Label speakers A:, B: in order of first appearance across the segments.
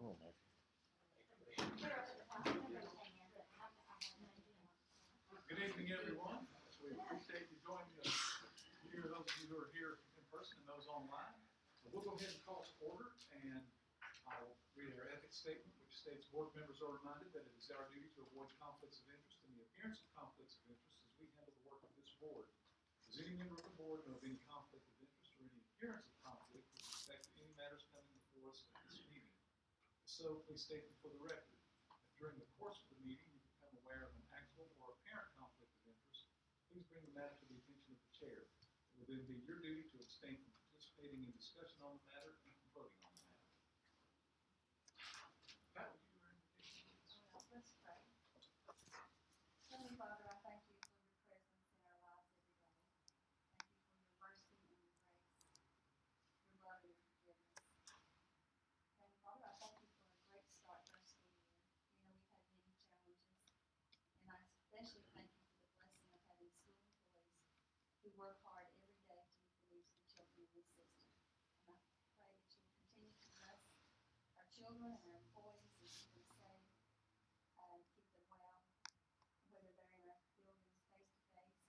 A: Oh, my.
B: Good evening, everyone. We appreciate you joining us here, those of you who are here in person and those online. So we'll go ahead and call to order, and I'll read our ethics statement, which states board members are reminded that it is our duty to avoid conflicts of interest and the appearance of conflicts of interest as we handle the work of this board. Does any member of the board know of any conflict of interest or any appearance of conflict with respect to any matters coming before us at this meeting? If so, please state them for the record. If during the course of the meeting you become aware of an actual or apparent conflict of interest, please bring the matter to the attention of the chair. It will then be your duty to abstain from participating in discussion on the matter and from voting on the matter. Pat, would you read the petition, please?
C: Well, let's pray. Heavenly Father, I thank you for your presence in our lives every day. Thank you for your mercy and your grace, your love and your forgiveness. Heavenly Father, I thank you for a great start to our school year. We know we've had many challenges, and I especially thank you for the blessing of having school employees who work hard every day to meet the needs of the children in this system. And I pray that you will continue to bless our children and our employees and keep them safe and keep them well, whether they're in our buildings face to face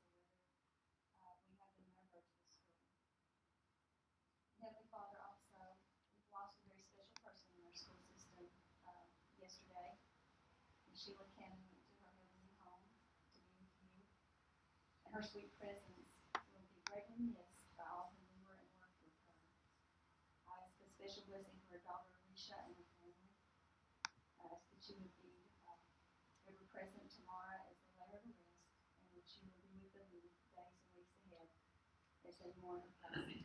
C: or whether we have them in our virtual school. Heavenly Father, also, we've lost a very special person in our school system yesterday. And Sheila Cannon went to her heavenly home to be with you. And her sweet presence will be greatly missed by all who knew her and worked with her. I ask a special blessing for her daughter, Alicia, and her family. I ask that you would be ever present tomorrow as they lay her to rest, and that you will be with them in the days and weeks ahead as they mourn her passing.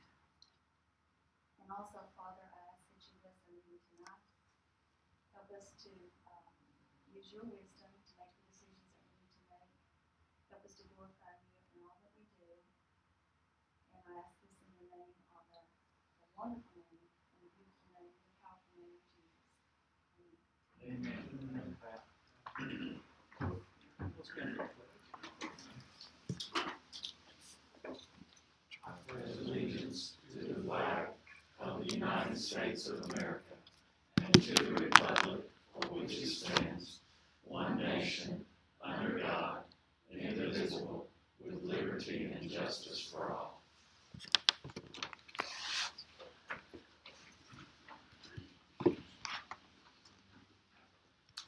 C: And also, Father, I ask that you bless our meeting tonight. Help us to use your wisdom to make the decisions that we need to make. Help us to glorify you in all that we do. And I ask this in the name of the wonderful name and the beautiful name, the powerful name of Jesus. Amen.
B: Amen. Pat. Let's stand for the pledge.
D: I pledge allegiance to the flag of the United States of America and to the republic for which it stands, one nation, under God, indivisible, with liberty and justice for all.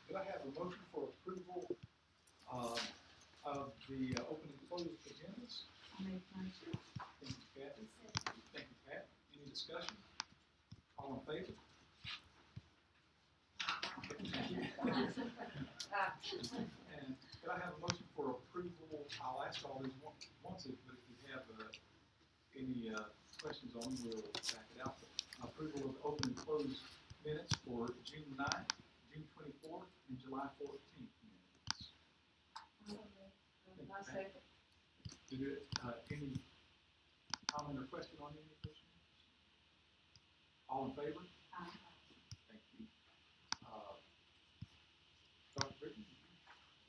B: Could I have a motion for approval of the open and closed agendas?
C: I make motion.
B: Thank you, Kathy. Thank you, Pat. Any discussion? All in favor? And could I have a motion for approval? I'll ask all these once, but if you have any questions on them, we'll back it out. Approval of open and closed minutes for June 9th, June 24th, and July 14th minutes.
C: I second.
B: Any comment or question on any of those minutes? All in favor?
C: Aye.
B: Thank you. Dr. Britton,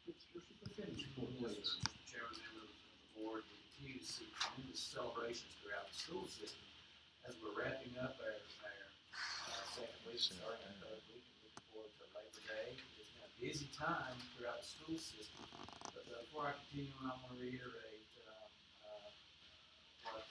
B: it's your superintendent's report,
E: Yes,
B: please.
E: sir. Mr. Chairman, members of the board, we continue to see tremendous celebrations throughout the school system as we're wrapping up our second week, starting our third week, and looking forward to Labor Day. It's been a busy time throughout the school system, but before I continue on, I want to reiterate what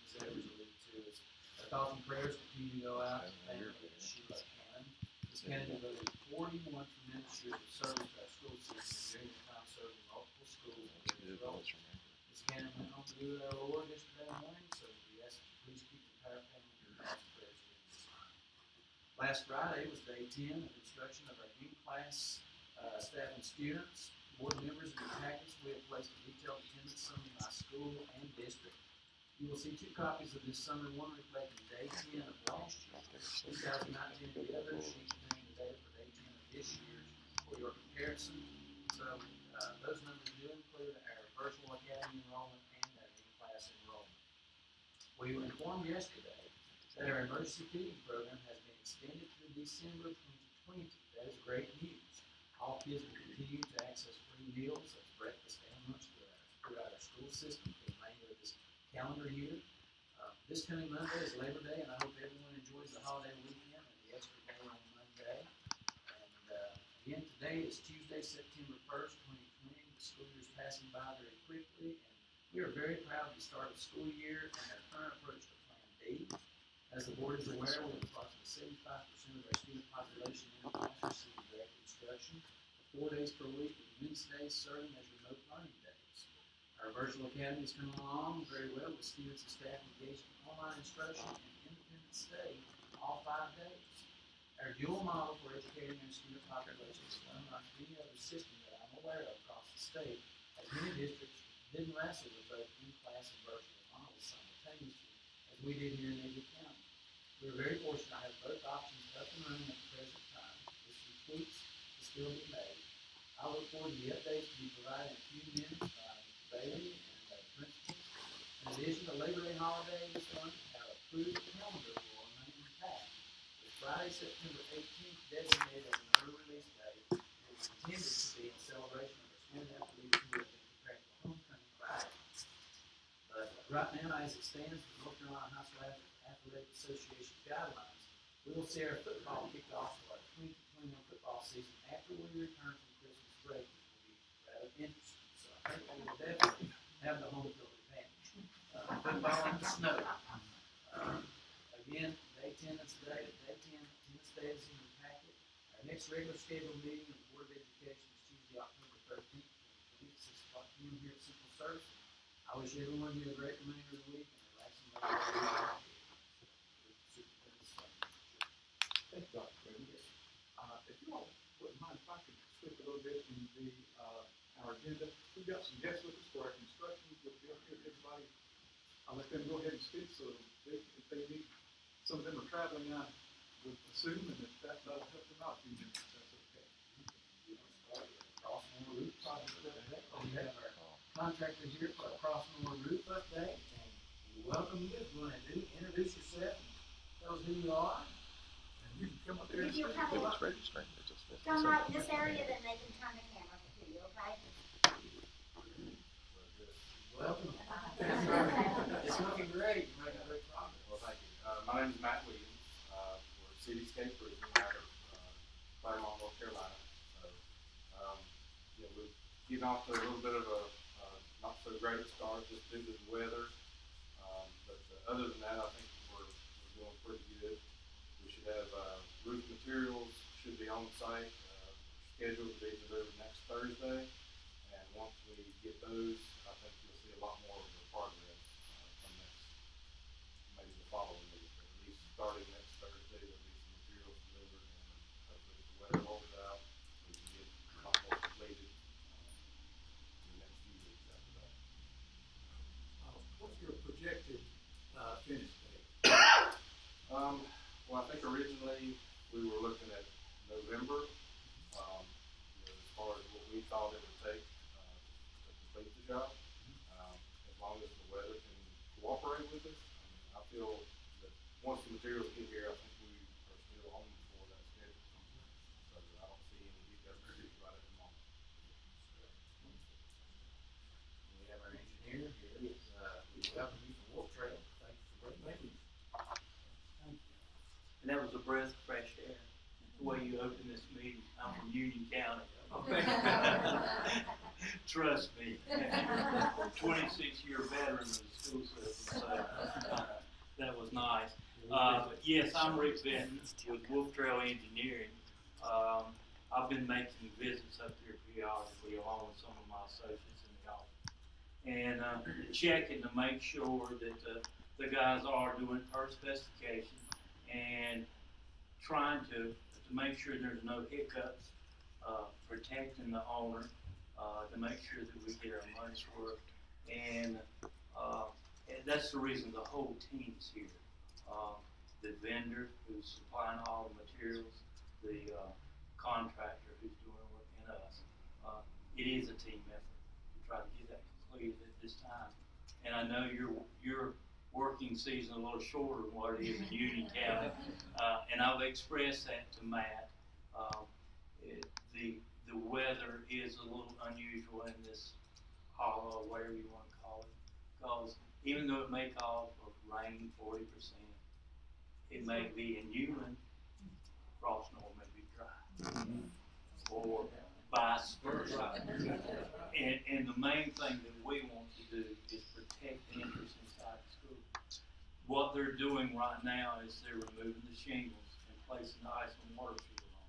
E: Ms. Avery alluded to. Is our thoughts and prayers continue to go out to the family of Sheila Cannon. Ms. Cannon devoted 41 tremendous years of service to our school system during the time serving multiple schools and various roles. Ms. Cannon went home to be with our Lord yesterday morning, so we ask you to please keep the entire family in your thoughts and prayers during this time. Last Friday was day 10 of instruction of our new class staff and students. Board members and packets, we have placed a detailed attendance summary by school and district. You will see two copies of this summary, one reflecting day 10 of last year, 2019, and the other sheet containing the data for day 10 of this year for your comparison. So those numbers do include our virtual academy enrollment and our in-class enrollment. We were informed yesterday that our emergency feeding program has been extended through December 2020. That is great news. All kids will continue to access free meals, such as breakfast and lunch, throughout our school system for the remainder of this calendar year. This coming Monday is Labor Day, and I hope everyone enjoys the holiday weekend and the extra day on Monday. Again, today is Tuesday, September 1st, 2020. The school year is passing by very quickly, and we are very proud to start the school year and our current approach to Plan B. As the board is aware, we have approximately 75% of our student population in the class receiving direct instruction 4 days per week, with Wednesdays serving as remote learning days. Our virtual academy is coming along very well, with students and staff engaged in online instruction and independent study all 5 days. Our dual model for educating our student population is unlike any other system that I'm aware of across the state, as many districts didn't wrestle with both in-class and virtual models simultaneously, as we did here in Avery County. We are very fortunate to have both options up and running at the present time, with some tweaks to still be made. I look forward to the updates to be provided in a few minutes by Avery and the principals. In addition, the Labor Day holiday is going to have a approved calendar will remain intact. Friday, September 18th, designated as an early release day, is intended to be in celebration of our student athletes who have been prepared for homecoming Friday. But right now, as it stands, the North Carolina High School Athletic Association guidelines, we will see our football kick off for our 2021 football season after we return from Christmas break, which will be rather interesting. So I think we will definitely have the home field advantage. Football in the snow. Again, day 10 is today. Attendance data is in your packet. Our next regular scheduled meeting of the Board of Education is Tuesday, October 13th, 2020, at 6 o'clock p.m. here at Central Service. I wish everyone here a great remainder of the week and a relaxing day.
B: Thank you, Dr. Freeman. If you all wouldn't mind, if I could switch a little bit in our agenda. We've got some guests with us for our instructions. We'll give everybody, I'll let them go ahead and speak, so if they need, some of them are traveling, I would assume, and if that does help them out a few minutes, that's okay.
E: Crossmore Roof Project update. We have our contractor here for a Crossmore Roof update, and we welcome you. If you want to introduce yourself, tell us who you are,
B: And you can come up there and
A: If you'll
B: speak.
A: come
F: It's registering. It just
A: Come right in this area, then they can turn the camera to you, okay?
E: welcome. It's looking great. You're making great progress.
F: Well, thank you. My name is Matt Williams. We're Cityscape Roofing out of Claremont, North Carolina. So, we're getting off to a little bit of a not so great start just due to the weather. But other than that, I think we're doing pretty good. We should have roof materials should be on site, scheduled to be delivered next Thursday. And once we get those, I think you'll see a lot more of the progress from maybe the following week, but at least starting next Thursday, there'll be some materials delivered, and hopefully if the weather holds out, we can get a lot more completed in the next few weeks after that.
B: What's your projected finish date?
F: Well, I think originally we were looking at November, as far as what we thought it would take to complete the job. As long as the weather can cooperate with us, I feel that once the materials get here, I think we are still on for that schedule. So I don't see any hiccups right at the moment.
E: We have our engineer here. We welcome you from Wolf Trail. Thank you for bringing us.
G: And that was a breath of fresh air, the way you opened this meeting. I'm from Union County. Trust me. 26-year veteran of the school system, so that was nice. But yes, I'm Rick Benton with Wolf Trail Engineering. I've been making visits up here periodically along with some of my associates in the office. And checking to make sure that the guys are doing per specification and trying to make sure there's no hiccups, protecting the owner, to make sure that we get our money's worth. And that's the reason the whole team's here. The vendor who's supplying all the materials, the contractor who's doing it in us. It is a team effort to try to get that completed at this time. And I know your working season a little shorter than what it is in Union County, and I've expressed that to Matt. The weather is a little unusual in this hollow, whatever you want to call it, because even though it may call for rain 40%, it may be in Newland, frost norm may be dry. or vice versa. And the main thing that we want to do is protect the interest inside the school. What they're doing right now is they're removing the shingles and placing the ice and water shield on.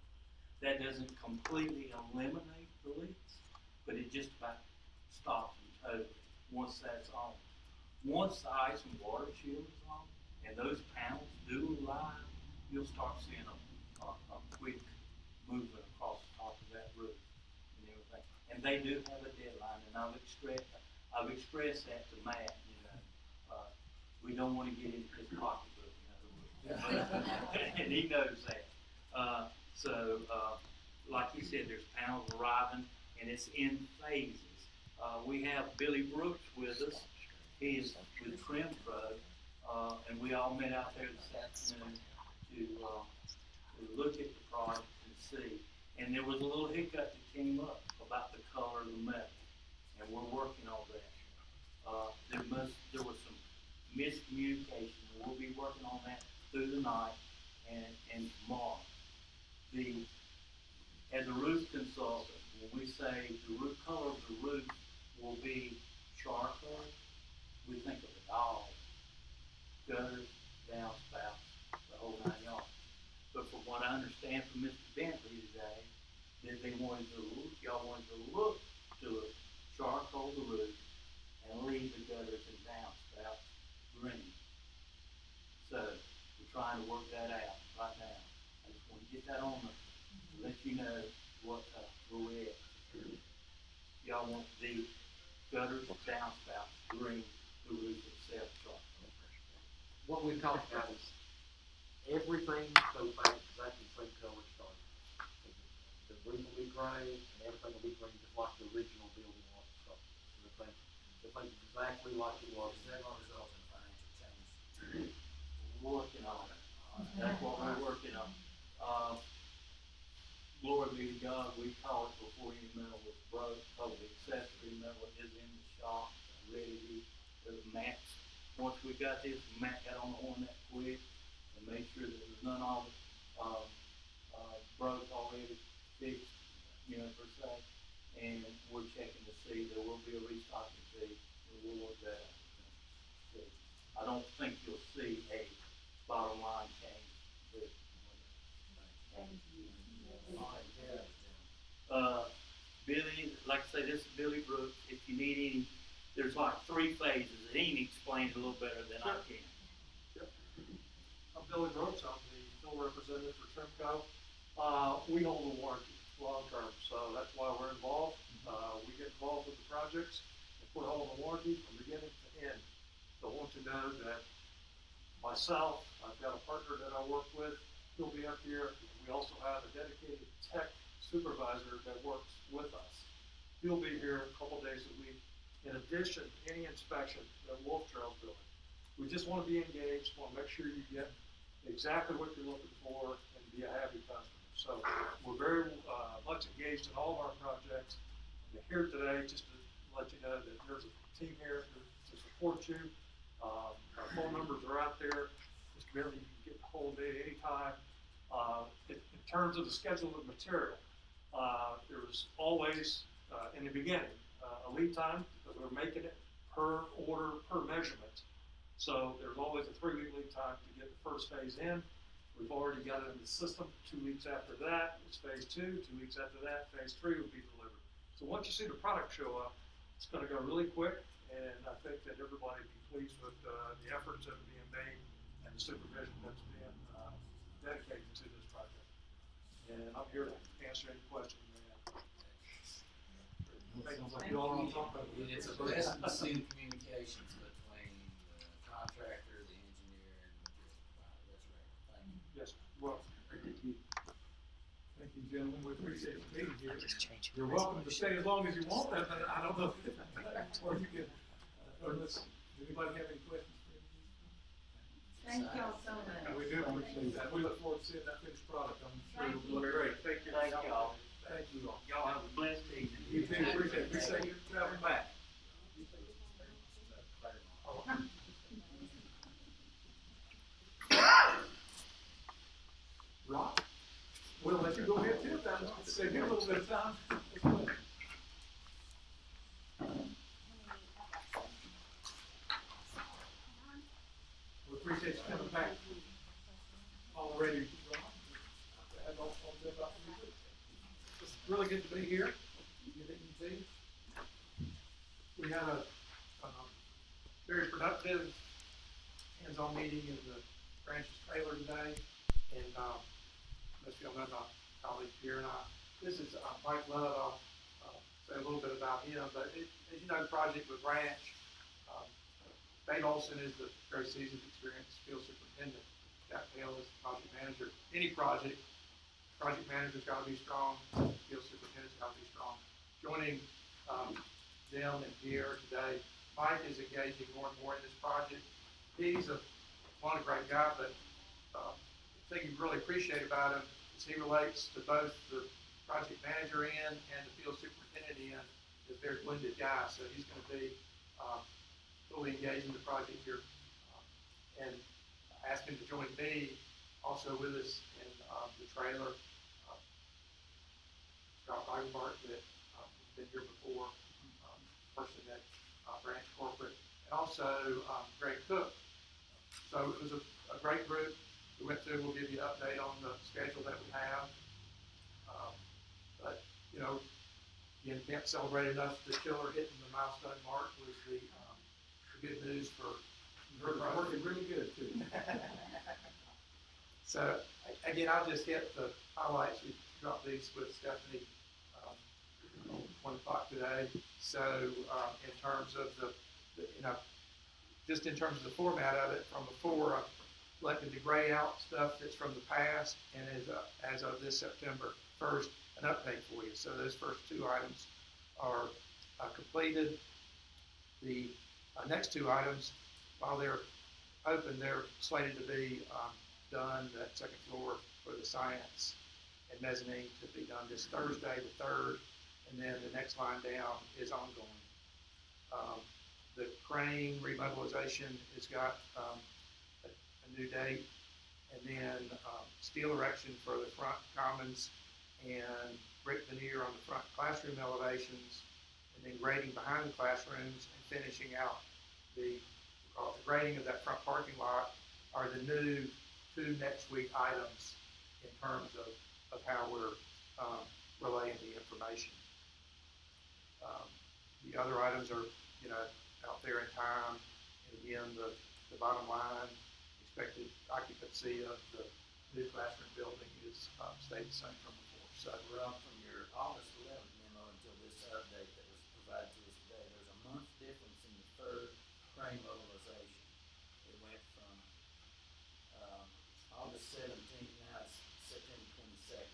G: That doesn't completely eliminate the leaks, but it just about stops them totally once that's on. Once the ice and water shield is on, and those panels do arrive, you'll start seeing a quick movement across the top of that roof and everything. And they do have a deadline, and I've expressed that to Matt, we don't want to get into his pocketbook, in other words. And he knows that. Like he said, there's panels arriving, and it's in phases. We have Billy Brooks with us. He is with Trim Pro, and we all met out there this afternoon to look at the product and see. And there was a little hiccup that came up about the color of the metal, and we're working on that. There was some miscommunication, and we'll be working on that through the night and tomorrow. As a roof consultant, when we say the roof color of the roof will be charcoal, we think of a dog, gutters, downspouts, the whole 9 yards. But from what I understand from Mr. Bentley today, that y'all wanted to look to charcoal the roof and leave the gutters and downspouts green. So we're trying to work that out right now. I just want to get that on the, let you know where we're at. Y'all want the gutters and downspouts green, the roof itself charcoal.
E: What we talked about is everything goes back exactly the same color started. The roof will be gray and everything will be green, just like the original building was started. The thing exactly like it was.
H: Is that gonna result in financial change?
G: We're working on it. That's what we're working on. Glory be to God, we call it before any metal was broke. The accessory metal is in the shop, ready to the mats. Once we got this, Matt got on the horn that quick and made sure that there was none of it broke already, fixed, per se. And we're checking to see there will be a restocking fee, and we'll work that out. I don't think you'll see a bottom line change. Billy, like I say, this is Billy Brooks. If you need any, there's like 3 phases, and he can explain it a little better than I can.
I: I'm Billy Brooks, I'm the field representative for Trimco. We hold the warranty long term, so that's why we're involved. We get involved with the projects, and we're holding the warranty from beginning to end. So I want you to know that myself, I've got a partner that I work with, he'll be up here. We also have a dedicated tech supervisor that works with us. He'll be here a couple days a week. In addition to any inspection that Wolf Trail's doing, we just want to be engaged, want to make sure you get exactly what you're looking for and be a happy customer. So we're very much engaged in all of our projects. And here today, just to let you know that there's a team here to support you. Our phone numbers are out there. Mr. Bentley, you can get a hold of me anytime. In terms of the schedule of material, there was always, in the beginning, a lead time because we were making it per order, per measurement. So there's always a 3-week lead time to get the first phase in. We've already got it in the system. 2 weeks after that, it's phase 2. 2 weeks after that, phase 3 will be delivered. So once you see the product show up, it's going to go really quick. And I think that everybody will be pleased with the efforts that are being made and the supervision that's being dedicated to this project. And I'm here to answer any questions you may have. You all want to talk about it?
H: It's a blessing to see the communications between the contractor, the engineer, and the material provider. That's right. Thank you.
I: Yes, well,
B: Thank you, gentlemen. We appreciate you being here. You're welcome to stay as long as you want. I don't know. Or you can, does anybody have any questions?
A: Thank y'all so much.
B: We do appreciate that. We look forward to seeing that finished product. I'm sure it'll look great. Thank you.
G: Thank y'all.
B: Thank you all.
G: Y'all have a blessed evening.
B: You too. Appreciate it. Be safe traveling back. Rock, we'll let you go ahead too. Save you a little bit of time. Let's go. We appreciate you coming back already. It's really good to be here. We had a very productive hands-on meeting in the branch's trailer today, and most of y'all know my colleague here and I. This is Mike Love. I'll say a little bit about him, but as you know, the project with Branch, Dave Olson is the very seasoned, experienced field superintendent. Jack Hale is the project manager. Any project manager's got to be strong, field superintendent's got to be strong. Joining them and Pierre today, Mike is engaging more and more in this project. He's a great guy, but the thing you really appreciate about him is he relates to both the project manager end and the field superintendent end as very blended guy. So he's going to be fully engaged in the project here. And I asked him to join me also with us in the trailer. Scott Weidenbart, that has been here before, person at Branch Corporate, and also Greg Cook. So it was a great group. We went through, we'll give you an update on the schedule that we have. But, you know, again, can't celebrate enough the killer hitting the milestone mark was the good news for Working really good too.
I: So again, I'll just hit the highlights. We dropped these with Stephanie on 1 o'clock today. So in terms of the just in terms of the format of it, from before, I've elected to gray out stuff that's from the past, and as of this September 1st, an update for you. So those first two items are completed. The next two items, while they're open, they're slated to be done, that second floor for the science and mezzanine to be done this Thursday, the 3rd, and then the next line down is ongoing. The crane remobilization has got a new date, and then steel erection for the front commons and brick veneer on the front classroom elevations, and then grading behind the classrooms and finishing out the grading of that front parking lot are the new 2 next week items in terms of how we're relaying the information. The other items are, out there in time. And again, the bottom line, expected occupancy of the new classroom building is stayed the same from before. So
H: Well, from your August 11th memo until this update that was provided to us today, there's a month difference in the third crane mobilization. It went from August 17th, now it's September 22nd.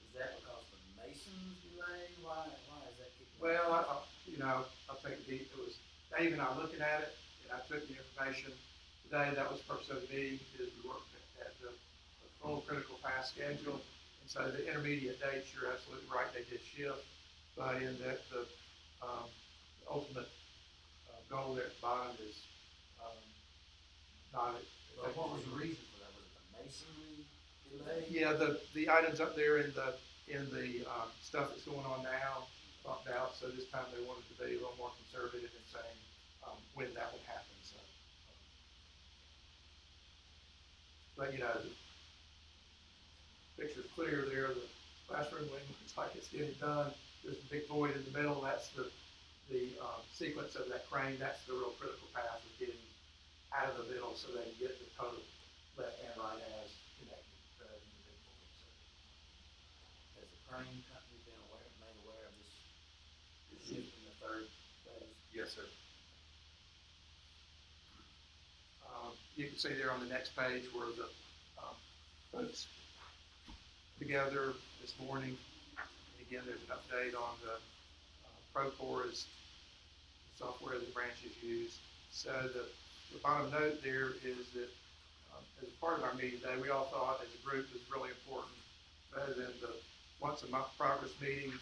H: Is that because of the mason's delay? Why is that kicking in?
I: well, I'll take the it was Dave and I looking at it, and I took the information today. That was the purpose of the meeting, is we worked at the full critical path schedule. And so the intermediate dates, you're absolutely right, they did shift, but in that the ultimate goal there at the bottom is not.
H: Well, what was the reason for that? Was it the masonry delay?
I: Yeah, the items up there in the stuff that's going on now bumped out, so this time they wanted to be a little more conservative in saying when that would happen. So, but the picture's clear there. The classroom wing looks like it's getting done. There's a big void in the middle. That's the sequence of that crane. That's the real critical path of getting out of the middle so they can get the total left and right as connected in the big void. So,
H: Has the crane company been made aware of this shift in the third phase?
F: Yes, sir.
I: you can see there on the next page where the folks together this morning. And again, there's an update on the Procore is the software the branches use. So the bottom note there is that as a part of our meeting today, we all thought as a group it was really important, rather than the once a month progress meetings,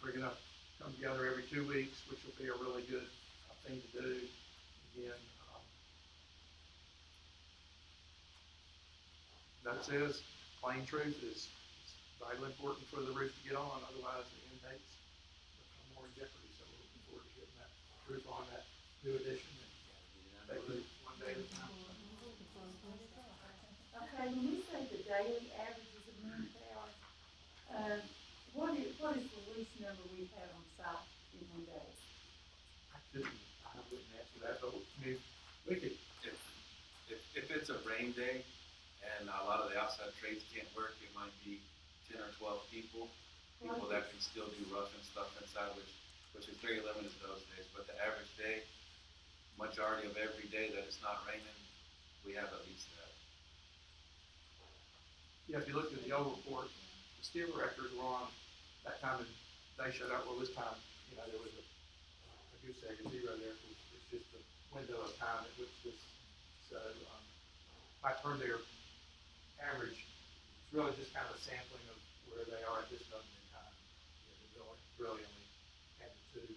I: we're going to come together every 2 weeks, which will be a really good thing to do. Again, that says plain truth is vitally important for the roof to get on, otherwise the intakes become more in jeopardy. So we're looking forward to getting that roof on that new addition and take it one day at a time.
J: Okay, when we say the daily average is a million hours, what is the least number we've had on site in one day?
I: I wouldn't answer that, but we could,
F: If it's a rain day and a lot of the outside trades can't work, it might be 10 or 12 people that can still do rough and stuff inside, which is very limited those days. But the average day, majority of every day that it's not raining, we have at least that.
I: yeah, if you look at the old report, the steel records were on that time, and they showed up, well, this time, there was a goose egg, a zero there, it's just a window of time at which this, so, I turned their average, it's really just kind of a sampling of where they are at this moment in time. Really only had the two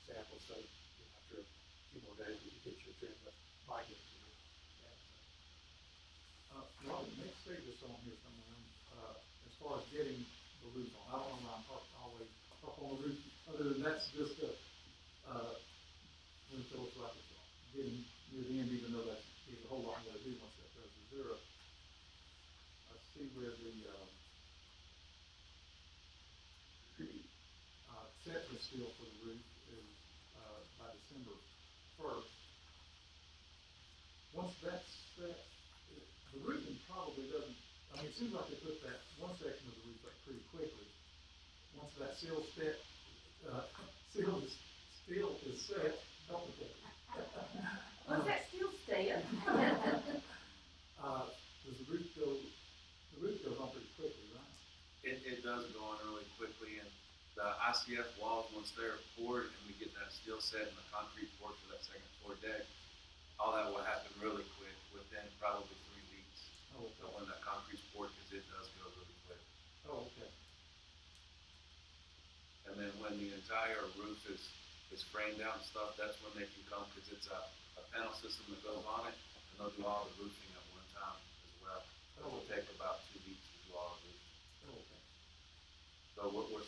I: samples, so, after a few more days, we could get you a trend, but might get to you.
B: Well, let's say this on here somewhere, as far as getting the roof on, I don't know why I'm always up on the roof, other than that's just when Phillips like it's getting near the end, even though there's a whole lot more to do once that goes. Is there I see where the, acceptance seal for the roof is, by December 1st. Once that's set, the roofing probably doesn't, it seems like they put that one section of the roof up pretty quickly. Once that seal is set, don't forget.
J: What's that still staying?
B: Does the roof goes on pretty quickly, right?
F: It does go on really quickly, and the ICF walls, once they're poured and we get that steel set and the concrete poured for that second floor deck, all that will happen really quick, within probably 3 weeks.
B: Oh,
F: So when that concrete's poured, because it does go really quick.
B: Oh, okay.
F: And then when the entire roof is framed out and stuff, that's when they can come, because it's a panel system that goes on it, and they'll do all the roofing at one time as well. So it will take about 2 weeks to do all the roofing.
B: Oh, okay.
F: So we're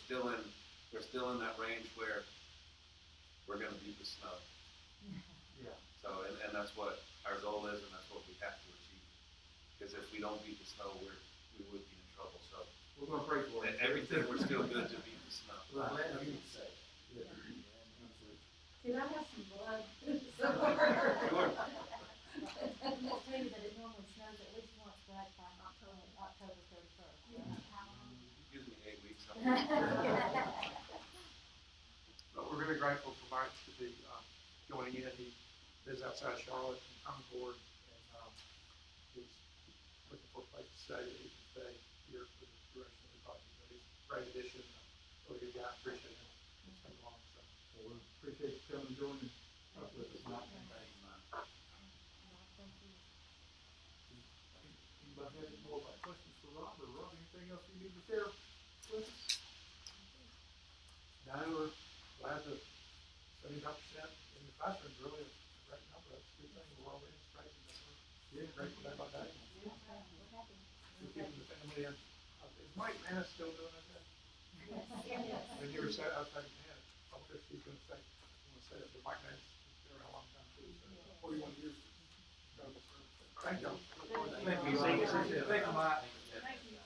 F: still in that range where we're gonna beat the snow.
B: Yeah.
F: So, and that's what our goal is, and that's what we have to achieve. Because if we don't beat the snow, we would be in trouble, so.
B: We're gonna pray for it.
F: Everything, we're still good to beat the snow.
B: Right.
H: Glad you can say.
B: Yeah.
J: Can I have some blood?
F: Sure.
A: I'll tell you that it normally snows at least once, right, by October 31st.
F: Gives me 8 weeks.
I: But we're really grateful for Mike to be joining in. He lives outside Charlotte in Concord, and he's looking for a place to stay. He can stay here for the duration of the project. But he's a great addition, really good guy. Appreciate him. He's come along. So
B: Well, we appreciate you coming and joining up with us, Mike. Anybody have any more questions for Rob, or Rob, anything else you need to share with us?
I: now we're glad that 75% in the classroom is really a great number. That's a good thing. We're all in straight. Yeah, grateful day by day. We're keeping the family in. Is Mike Manna still doing that? When you were saying, I was thinking, man, I wonder if she's going to say that. But Mike Manna's been around a long time too. So 41 years. Incredible service. Thank you.
B: Thank you. Thank you, Mike.
J: Thank you.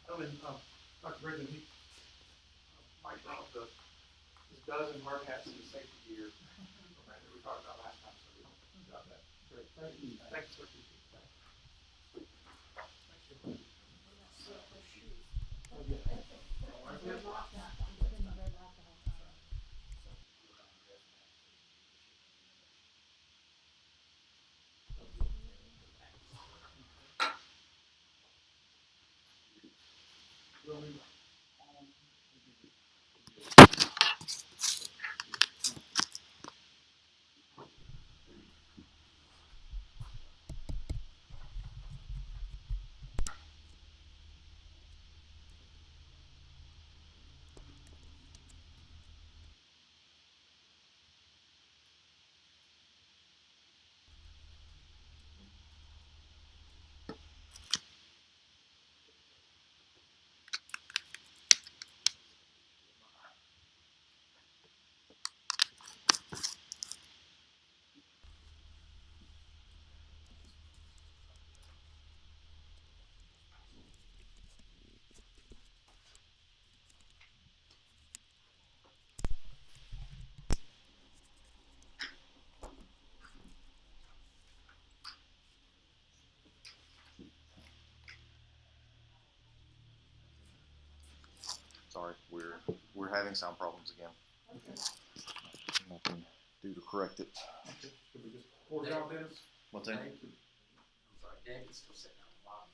I: Oh, and Dr. Brendan, Mike brought his dozen hard hats in the safety gear that we talked about last time, so we got that.
B: Great, thank you.
I: Thanks, sir.
B: Oh, yeah. Well,
K: having sound problems again.
A: Okay.
K: Nothing do to correct it.
B: Okay, could we just pour it out then?
K: What's that?
H: I'm sorry, David's still sitting out in the lobby.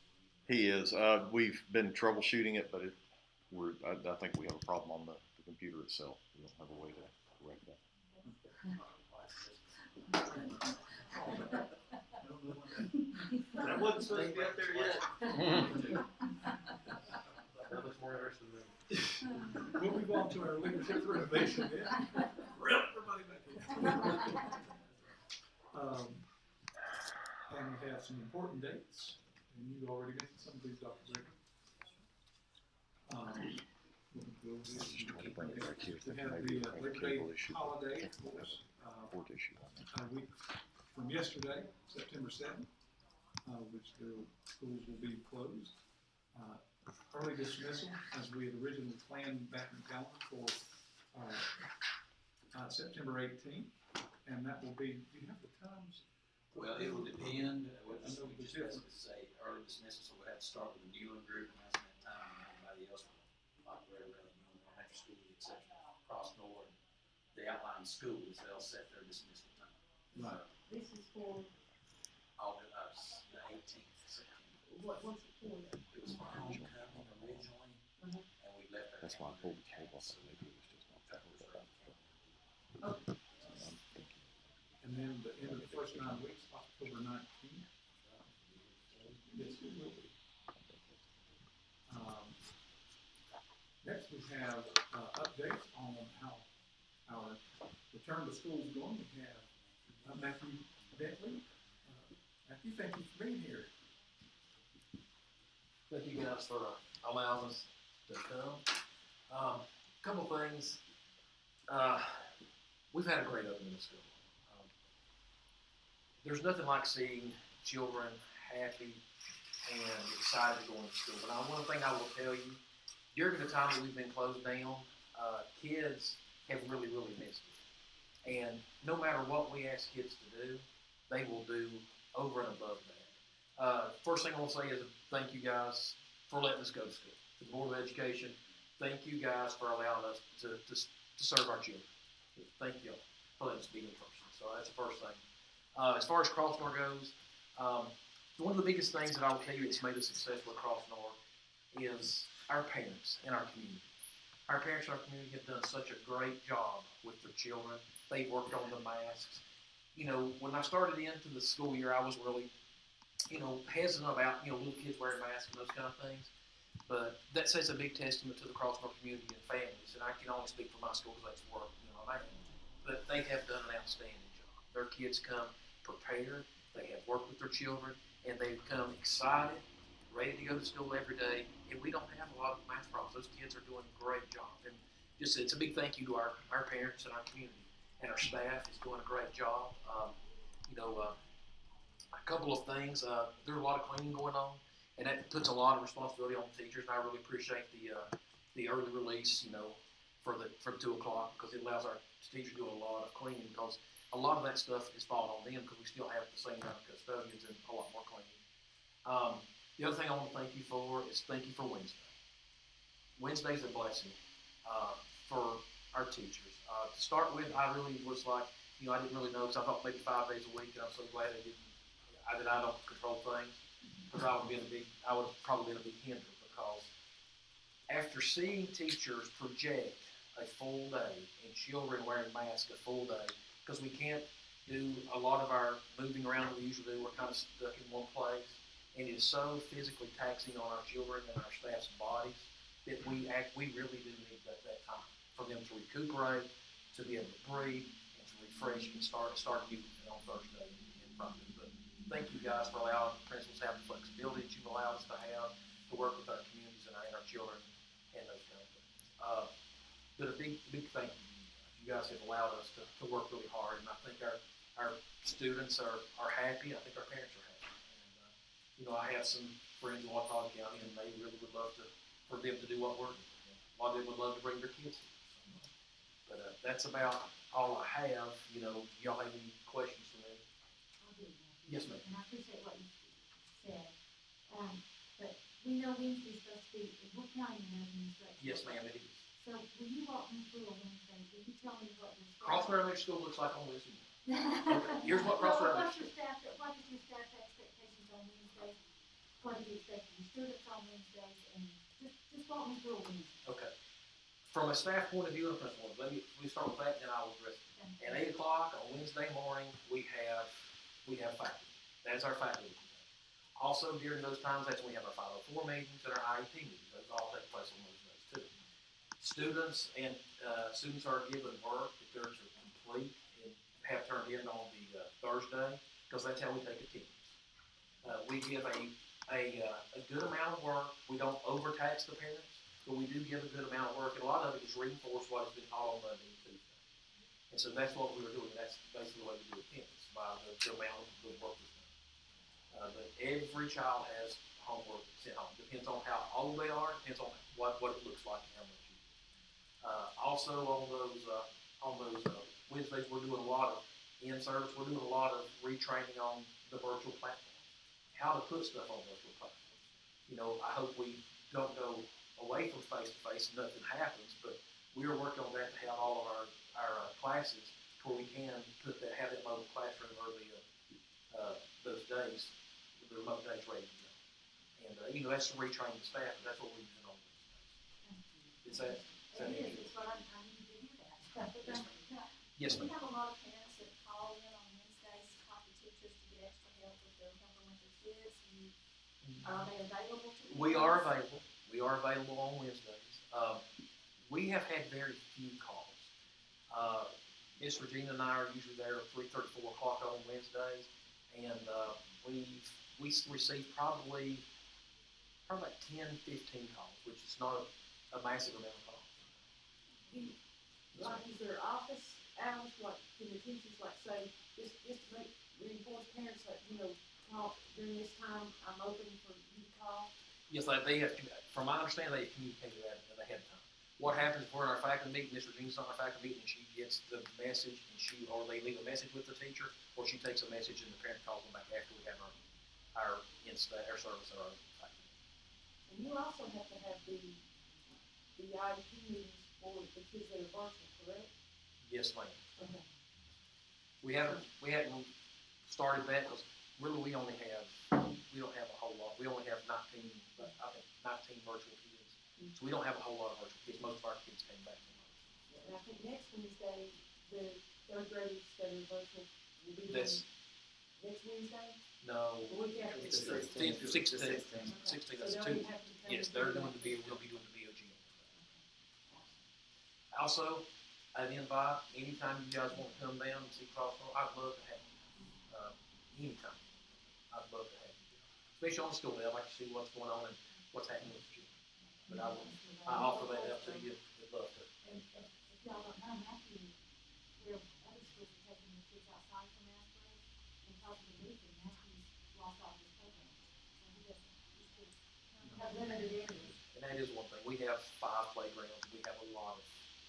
K: He is. We've been troubleshooting it, but I think we have a problem on the computer itself. We don't have a way to correct that.
E: That wasn't supposed to be up there yet. That looks more interesting than me.
B: We'll move on to our leadership renovation then. Reel everybody back in. And we have some important dates, and you already mentioned some of these, Dr. Baker.
K: Just trying to bring it back here.
B: We have
K: Maybe
B: the
K: a
B: Labor Day
K: cable issue.
B: holiday, of
K: I think we'll
B: course,
K: have a port issue on that.
B: a week from yesterday, September 7th, which the schools will be closed. Early dismissal, as we had originally planned back in the calendar for September 18th, and that will be, do you have the times?
H: Well, it will depend, we
B: I know
H: just
B: the
H: have to say early dismissal, so we'll have to start with the Newland group, and that's that time, and everybody else will operate around Newland, after school, the exception of Cross North, the outlying schools, they'll set their dismissal time.
B: Right.
A: This is for,
H: The 18th of September.
A: what's it for?
H: It was for homecoming originally,
A: Mhm.
H: and we left our.
K: That's why I pulled the cable off. Maybe it was just not that.
B: And then the end of the first 9 weeks, October 19th. Yes, it will be. Next, we have updates on how our return to school is going. We have Matthew Bentley. Matthew, thank you for being here.
L: Thank you guys for allowing us to come. Couple things. We've had a great opening of school. There's nothing like seeing children happy and excited to go into school. But one thing I will tell you, during the time that we've been closed down, kids have really, really missed it. And no matter what we ask kids to do, they will do over and above that. First thing I want to say is thank you guys for letting us go to school. To the Board of Education, thank you guys for allowing us to serve our children. Thank you for letting us be in person. So that's the first thing. As far as Crossnor goes, one of the biggest things that I will tell you that's made us successful at Crossnor is our parents and our community. Our parents in our community have done such a great job with their children. They worked on the masks. You know, when I started into the school year, I was really, hesitant about, little kids wearing masks and those kind of things. But that says a big testament to the Crossnor community and families. And I can only speak for my school because that's where, I'm at. But they have done an outstanding job. Their kids come prepared. They have worked with their children. And they've come excited, ready to go to school every day. And we don't have a lot of math problems. Those kids are doing a great job. And just it's a big thank you to our parents and our community. And our staff is doing a great job. A couple of things. There's a lot of cleaning going on, and that puts a lot of responsibility on the teachers. And I really appreciate the early release, for 2 o'clock because it allows our teachers to do a lot of cleaning because a lot of that stuff is falling on them because we still have the same amount of custodians and a lot more cleaning. The other thing I want to thank you for is thank you for Wednesday. Wednesday's a blessing for our teachers. To start with, I really was like, I didn't really know because I thought maybe 5 days a week, and I'm so glad that I don't control things because I would have probably been a big hindrance because after seeing teachers project a full day and children wearing masks a full day, because we can't do a lot of our moving around that we usually do, we're kind of stuck in one place, and it is so physically taxing on our children and our staff's bodies that we really do need that time for them to recuperate, to be able to breathe, and to refresh and start new on Thursday in front of them. But thank you guys for allowing the principals to have the flexibility that you've allowed us to have to work with our communities and our children and those kind of things. But a big thank you. You guys have allowed us to work really hard, and I think our students are happy. I think our parents are happy. And, I have some friends in Watauga County, and they really would love for them to do what we're doing. A lot of them would love to bring their kids here. But that's about all I have. Y'all have any questions for me?
A: I do.
L: Yes, ma'am.
A: And I appreciate what you said. But we know Wednesday's supposed to be, we're counting on those instructions.
L: Yes, ma'am, it is.
A: So will you walk me through a Wednesday? Will you tell me what your staff?
L: Crossroad Elementary School looks like on Wednesday morning. Okay, here's what Crossroad
A: Well,
L: Elementary
A: what is your staff expectations on Wednesdays? What do you expect from your students on Wednesdays? And just walk me through a Wednesday.
L: Okay. From a staff point of view and a principal, let me start with that, then I will address it. At 8 o'clock on Wednesday morning, we have faculty. That's our faculty. Also, during those times, that's when we have our 504 meetings and our IEP meetings. Those all take place on those days too. Students are given work that they're to complete and have turned in on the Thursday, because that's how we take attendance. We give a good amount of work. We don't overtax the parents, but we do give a good amount of work, and a lot of it is reinforce what has been taught on Monday and Tuesday. And so that's what we were doing. That's basically the way we do attendance, by the amount of good work that's done. But every child has homework sent home. Depends on how old they are. Depends on what it looks like and how much you do. Also on those Wednesdays, we're doing a lot of in-service. We're doing a lot of retraining on the virtual platforms, how to put stuff on virtual platforms. You know, I hope we don't go away from face-to-face and nothing happens, but we are working on that to have all of our classes where we can have that mobile classroom early those days, the remote days ready to go. And that's to retrain the staff, and that's what we're using on those days. Is that
A: It's what I need to hear that.
L: Yes, ma'am.
C: We have a lot of parents that call in on Wednesdays to talk to teachers to get extra help with their helping with their kids. Are they available to?
L: We are available. We are available on Wednesdays. We have had very few calls. Miss Regina and I are usually there at 3:30, 4 o'clock on Wednesdays, and we receive probably about 10, 15 calls, which is not a massive amount of calls.
J: Like, is there office hours, like, can the teachers, like, say, just to reinforce parents that, call during this time, I'm open for you to call?
L: Yes, they have, from my understanding, they have communicated that ahead of time. What happens if we're in our faculty meeting, Miss Regina's on our faculty meeting, and she gets the message, or they leave a message with the teacher, or she takes a message and the parent calls them back after we have our service at our faculty.
J: And you also have to have the IEP meetings for the kids that are virtual, correct?
L: Yes, ma'am.
J: Okay.
L: We haven't started that, because really we don't have a whole lot. We only have 19 virtual kids. So we don't have a whole lot of virtual kids. Most of our kids came back from virtual.
J: And I think next Wednesday, the third graders that are virtual will be
L: That's
J: next Wednesday?
L: no.
J: The week after.
L: It's the
D: 16th.
L: 16th.
J: Okay.
L: 16th.
J: So
L: That's
J: they'll
L: two.
J: have to come
L: Yes,
J: and
L: they're
J: do
L: doing
J: that.
L: we'll be doing the VOG. Also, I'd invite anytime you guys want to come down and see Crossroad. I'd love to have you. Anytime. I'd love to have you. Especially on the school day. I'd like to see what's going on and what's happening with the children. But I offer that up to you. I'd love to.
A: And if y'all don't know, Matthew, where other schools are taking the kids outside for math break, and because of the movie, Matthew's lost all his programs. So he doesn't, his kids have limited areas.
L: And that is one thing. We have 5 playgrounds. We have a lot of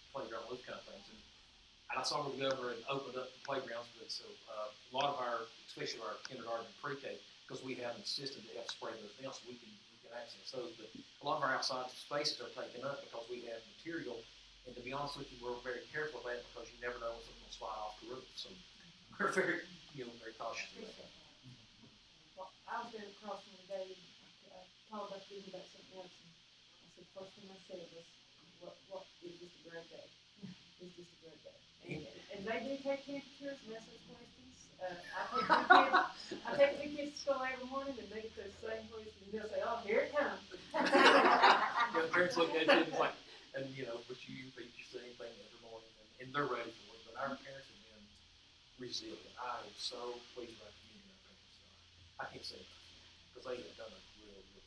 L: playground, those kind of things. And I saw the governor and opened up the playgrounds, but so a lot of our, especially our kindergarten and pre-K, because we have insisted to have spray those down so we can access those. But a lot of our outside spaces are taken up because we have material. And to be honest with you, we're very careful of that because you never know when something will slide off the roof. So we're very, very cautious of that.
J: Well, I was down across from the day, called up to me about something else, and I said, first thing I said was, what is just a great day? It's just a great day. And they do take temperatures and ask those questions. I take the kids to school every morning, and they get those same questions, and they'll say, oh, here it comes.
L: The parents look at you and it's like, and but you say anything every morning, and they're ready for it. But our parents have been resilient. I am so pleased with our community and our parents. I can't say enough because they have done a real good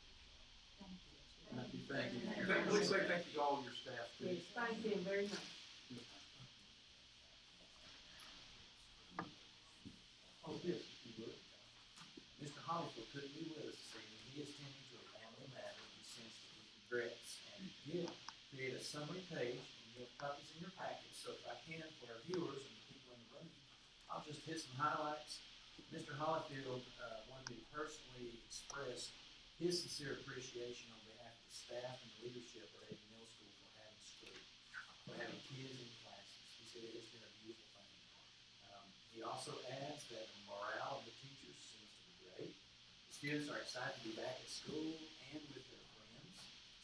L: job.
D: Thank you.
B: Please say thank you to all your staff too.
J: Yes, thank them very much.
D: Oh, yes, if you would. Mr. Hollifield couldn't be with us this evening. He is tending to a family matter he sensed that he regrets, and did create a summary page, and you have copies in your package. So if I can, for our viewers and the people in the room, I'll just hit some highlights. Mr. Hollifield wanted me to personally express his sincere appreciation on behalf of the staff and the leadership at Avery Middle School for having school.
L: for having kids in classes. He said it's been a beautiful thing. He also adds that the morale of the teachers seems to be great. The students are excited to be back at school and with their friends.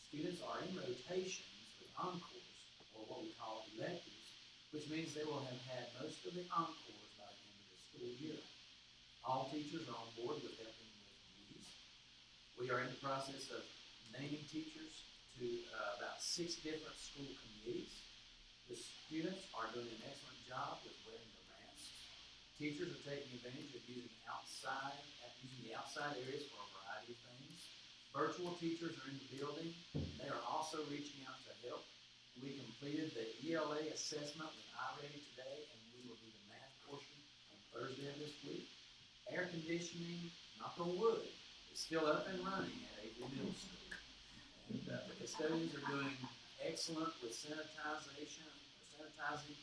L: Students are in rotations with encores, or what we call electives, which means they will have had most of the encores by the end of the school year. All teachers are on board with helping with duties. We are in the process of naming teachers to about 6 different school committees. The students are doing an excellent job with wearing the masks. Teachers are taking advantage of using the outside areas for a variety of things. Virtual teachers are in the building. They are also reaching out to help. We completed the ELA assessment with Avery today, and we will do the math portion on Thursday of this week. Air conditioning, knock on wood, is still up and running at Avery Middle School. And the custodians are doing excellent with sanitizing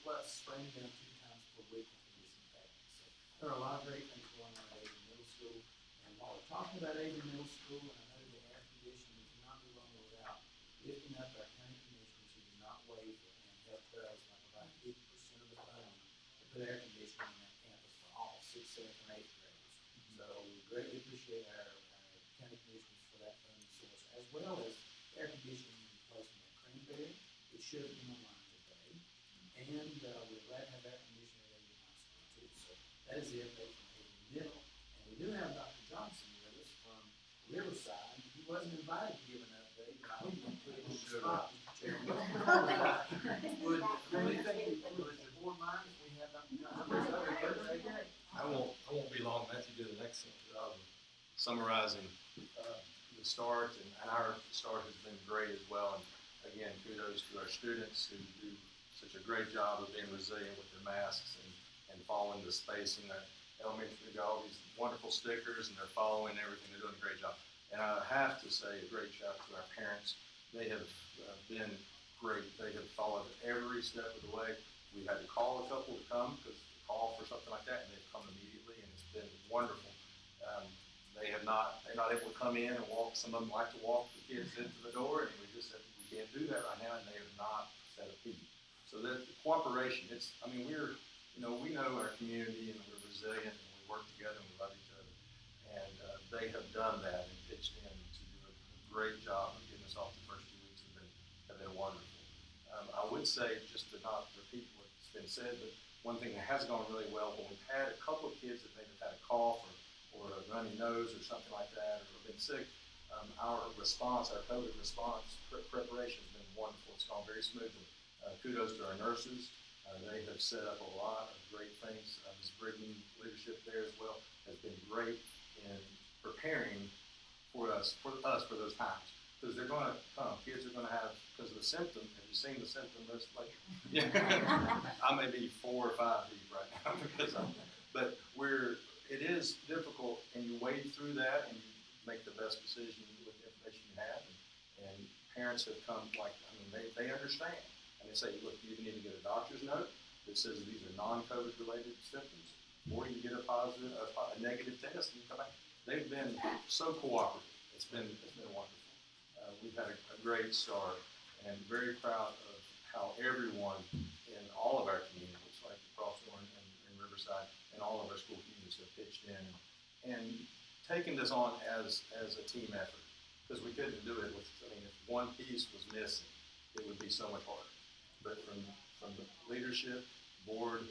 L: plus spraying down 2 times per week with disinfectant. So there are a lot of great things going on at Avery Middle School. And while we're talking about Avery Middle School, and I know the air conditioning, we cannot move on without lifting up our county commissioners who do not waver and help us by providing 50% of the funding to put air conditioning on that campus for all 6th, 7th, and 8th graders. So we greatly appreciate our county commissioners for that funding source, as well as air conditioning replacement at Cranberry. It should have been online today. And we're glad to have air conditioning at Avery High School too. So that is the update from Avery Middle. And we do have Dr. Johnson with us from Riverside. He wasn't invited to give an update, but I hope you can put him on the spot, Mr. Chairman. Would the board mind if we have Dr. Johnson?
M: I won't be long. Matthew did an excellent job of summarizing the start, and our start has been great as well. And again, kudos to our students who do such a great job of being resilient with their masks and following the spacing. Our elementary got all these wonderful stickers, and they're following everything. They're doing a great job. And I have to say a great shout out to our parents. They have been great. They have followed every step of the way. We've had to call a couple to come because they call for something like that, and they've come immediately, and it's been wonderful. They're not able to come in and walk. Some of them like to walk the kids into the door, and we just said we can't do that right now, and they have not said a peep. So that the cooperation, we know our community, and we're resilient, and we work together, and we love each other. And they have done that and pitched in to do a great job of getting us off. The first 2 weeks have been wonderful. I would say, just to not repeat what's been said, but one thing that has gone really well, when we've had a couple of kids that maybe have had a cough or a runny nose or something like that, or been sick, our COVID response preparation has been wonderful. It's gone very smoothly. Kudos to our nurses. They have set up a lot of great things. Ms. Brigman leadership there as well has been great in preparing for us for those times. Because they're going to come. Kids are going to have, because of the symptom. Have you seen the symptom list lately? Yeah. I may be 4 or 5 deep right now but it is difficult, and you wade through that and you make the best decision with the information you have. And parents have come they understand. And they say, look, you need to get a doctor's note that says these are non-COVID related symptoms, or you get a negative test and you come back. They've been so cooperative. It's been wonderful. We've had a great start, and very proud of how everyone in all of our communities, like Crosthorn and Riverside, and all of our school communities have pitched in and taken this on as a team effort. Because we couldn't do it if one piece was missing, it would be so much harder. But from the leadership, board,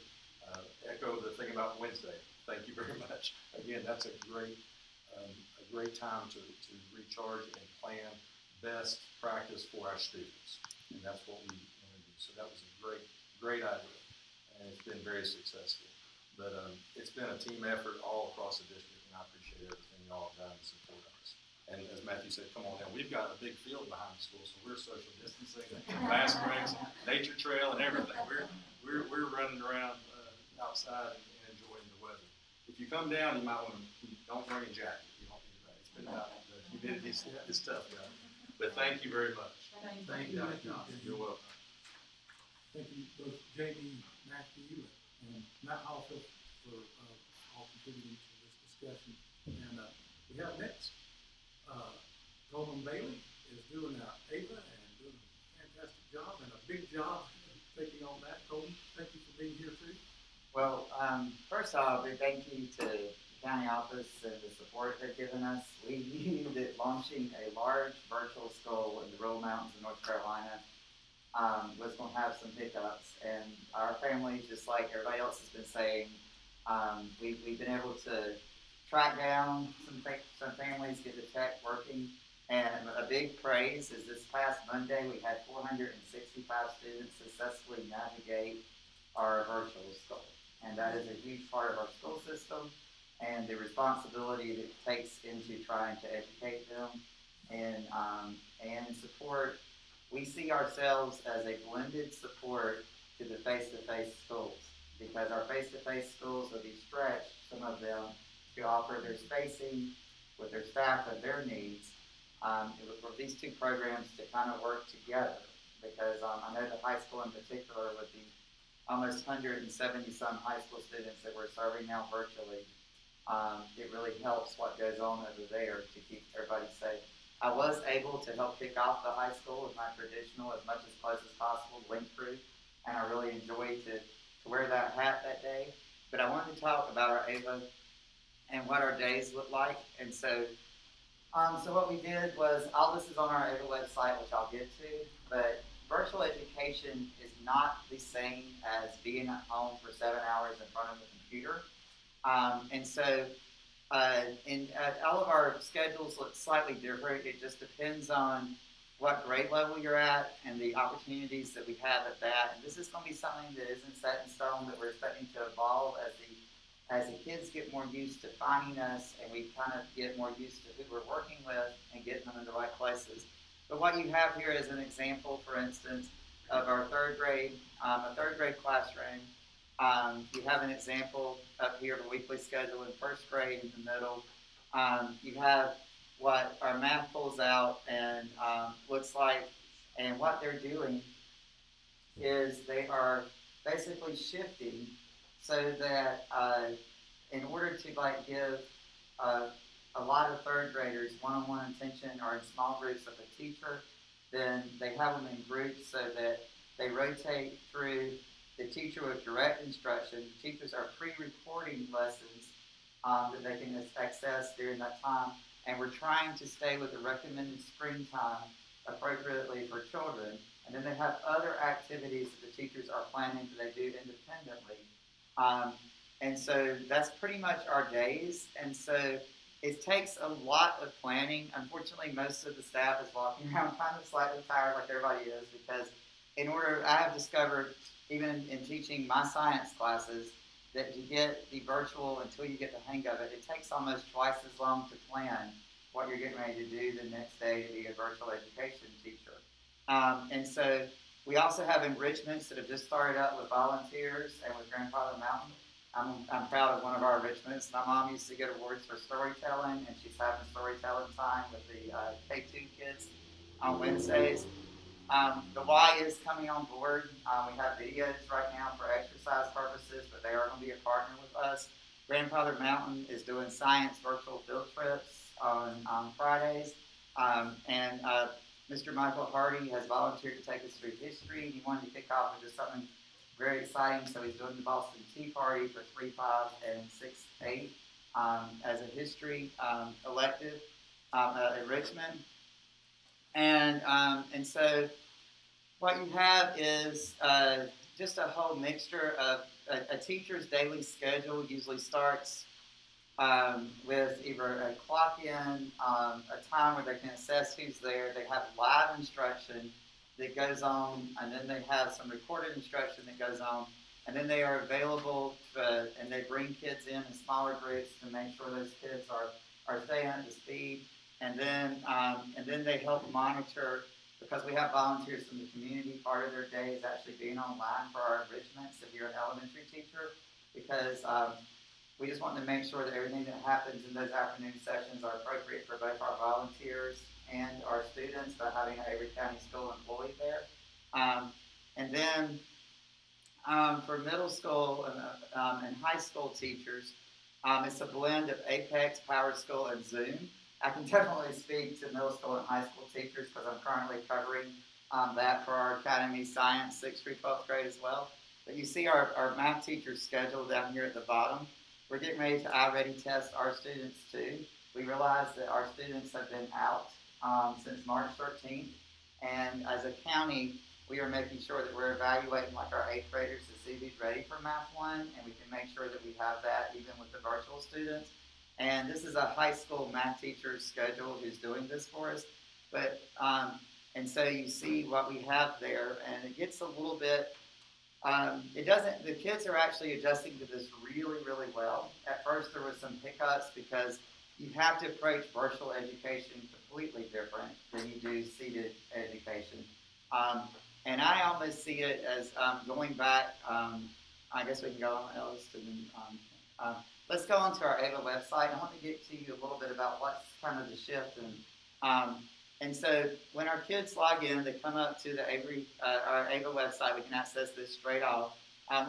M: echo the thing about Wednesday. Thank you very much. Again, that's a great time to recharge and plan best practice for our students. And that's what we want to do. So that was a great idea. And it's been very successful. But it's been a team effort all across the district, and I appreciate everything y'all have done to support us. And as Matthew said, come on now, we've got a big field behind the school, so we're social distancing, and fast breaks, nature trail, and everything. We're running around outside and enjoying the weather. If you come down, you might want to don't bring a jacket. You don't need that. It's been about the humidity is tough, guys. But thank you very much.
L: Thank you, Dr. Johnson.
M: You're welcome.
N: Thank you, both Jamie, Matthew, and Matt also for all contributing to this discussion. And we have next, Coleman Bailey is doing Ava and doing a fantastic job and a big job
O: first off, a thank you to the county office and the support they've given us. We knew that launching a large virtual school in the rural mountains of North Carolina was going to have some hiccups, and our family, just like everybody else has been saying, we've been able to track down some families, get the tech working, and a big praise is this past Monday we had 465 students successfully navigate our virtual school, and that is a huge part of our school system and the responsibility that it takes into trying to educate them and support. We see ourselves as a blended support to the face-to-face schools, because our face-to-face schools will be stretched, some of them, to offer their spacing with their staff and their needs, for these two programs to kind of work together, because I know the high school in particular, with the almost 170 some high school students that we're serving now virtually, it really helps what goes on over there to keep everybody safe. I was able to help kick off the high school with my traditional, as much as close as possible, link crew, and I really enjoyed to wear that hat that day. But I wanted to talk about our AVA and what our days look like. And so what we did was, all this is on our AVA website, which I'll get to, but virtual education is not the same as being at home for 7 hours in front of a computer. All of our schedules look slightly different. It just depends on what grade level you're at and the opportunities that we have at that. And this is going to be something that isn't set in stone, that we're expecting to evolve as the kids get more used to finding us, and we kind of get more used to who we're working with and getting them in the right places. But what you have here is an example, for instance, of our third grade classroom. You have an example up here of a weekly schedule in first grade in the middle. You have what our math pulls out and looks like, and what they're doing is they are basically shifting so that in order to give a lot of third graders one-on-one attention or in small groups with a teacher, then they have them in groups so that they rotate through the teacher with direct instruction. Teachers are pre-recording lessons that they can access during that time, and we're trying to stay with the recommended screen time appropriately for children. And then they have other activities that the teachers are planning that they do independently. And so that's pretty much our days. And so it takes a lot of planning. Unfortunately, most of the staff is walking around kind of slightly tired, like everybody is, because I have discovered, even in teaching my science classes, that to get the virtual, until you get the hang of it, it takes almost twice as long to plan what you're getting ready to do the next day to be a virtual education teacher. And so we also have enrichments that have just started up with volunteers and with Grandfather Mountain. I'm proud of one of our enrichments. My mom used to get awards for storytelling, and she's having storytelling time with the K2 kids on Wednesdays. The Y is coming on board. We have videos right now for exercise purposes, but they are going to be a partner with us. Grandfather Mountain is doing science virtual field trips on Fridays. And Mr. Michael Hardy has volunteered to take us through history. He wanted to kick off with just something very exciting, so he's doing the Boston Tea Party for 3, 5, and 6, 8 as a history elective enrichment. And so what you have is just a whole mixture of a teacher's daily schedule. Usually starts with either a clock in, a time where they can assess who's there. They have live instruction that goes on, and then they have some recorded instruction that goes on, and then they are available and they bring kids in smaller groups to make sure those kids are staying up to speed. And then they help monitor, because we have volunteers from the community. Part of their day is actually being online for our enrichments if you're an elementary teacher, because we just want to make sure that everything that happens in those afternoon sessions are appropriate for both our volunteers and our students, by having an Avery County School employee there. And then for middle school and high school teachers, it's a blend of Apex, Power School, and Zoom. I can definitely speak to middle school and high school teachers because I'm currently covering that for our Academy Science 6th through 12th grade as well. But you see our math teacher's schedule down here at the bottom. We're getting ready to iReady test our students too. We realize that our students have been out since March 13th. And as a county, we are making sure that we're evaluating like our 8th graders to see who's ready for Math 1. And we can make sure that we have that even with the virtual students. And this is a high school math teacher's schedule who's doing this for us. But, and so you see what we have there, and it gets a little bit, the kids are actually adjusting to this really, really well. At first there was some hiccups because you have to approach virtual education completely different than you do seated education. And I almost see it as going back, I guess we can go on else to let's go onto our AVA website. I want to get to you a little bit about what's kind of the shift. And so when our kids log in, they come up to the Avery, our AVA website. We can access this straight off.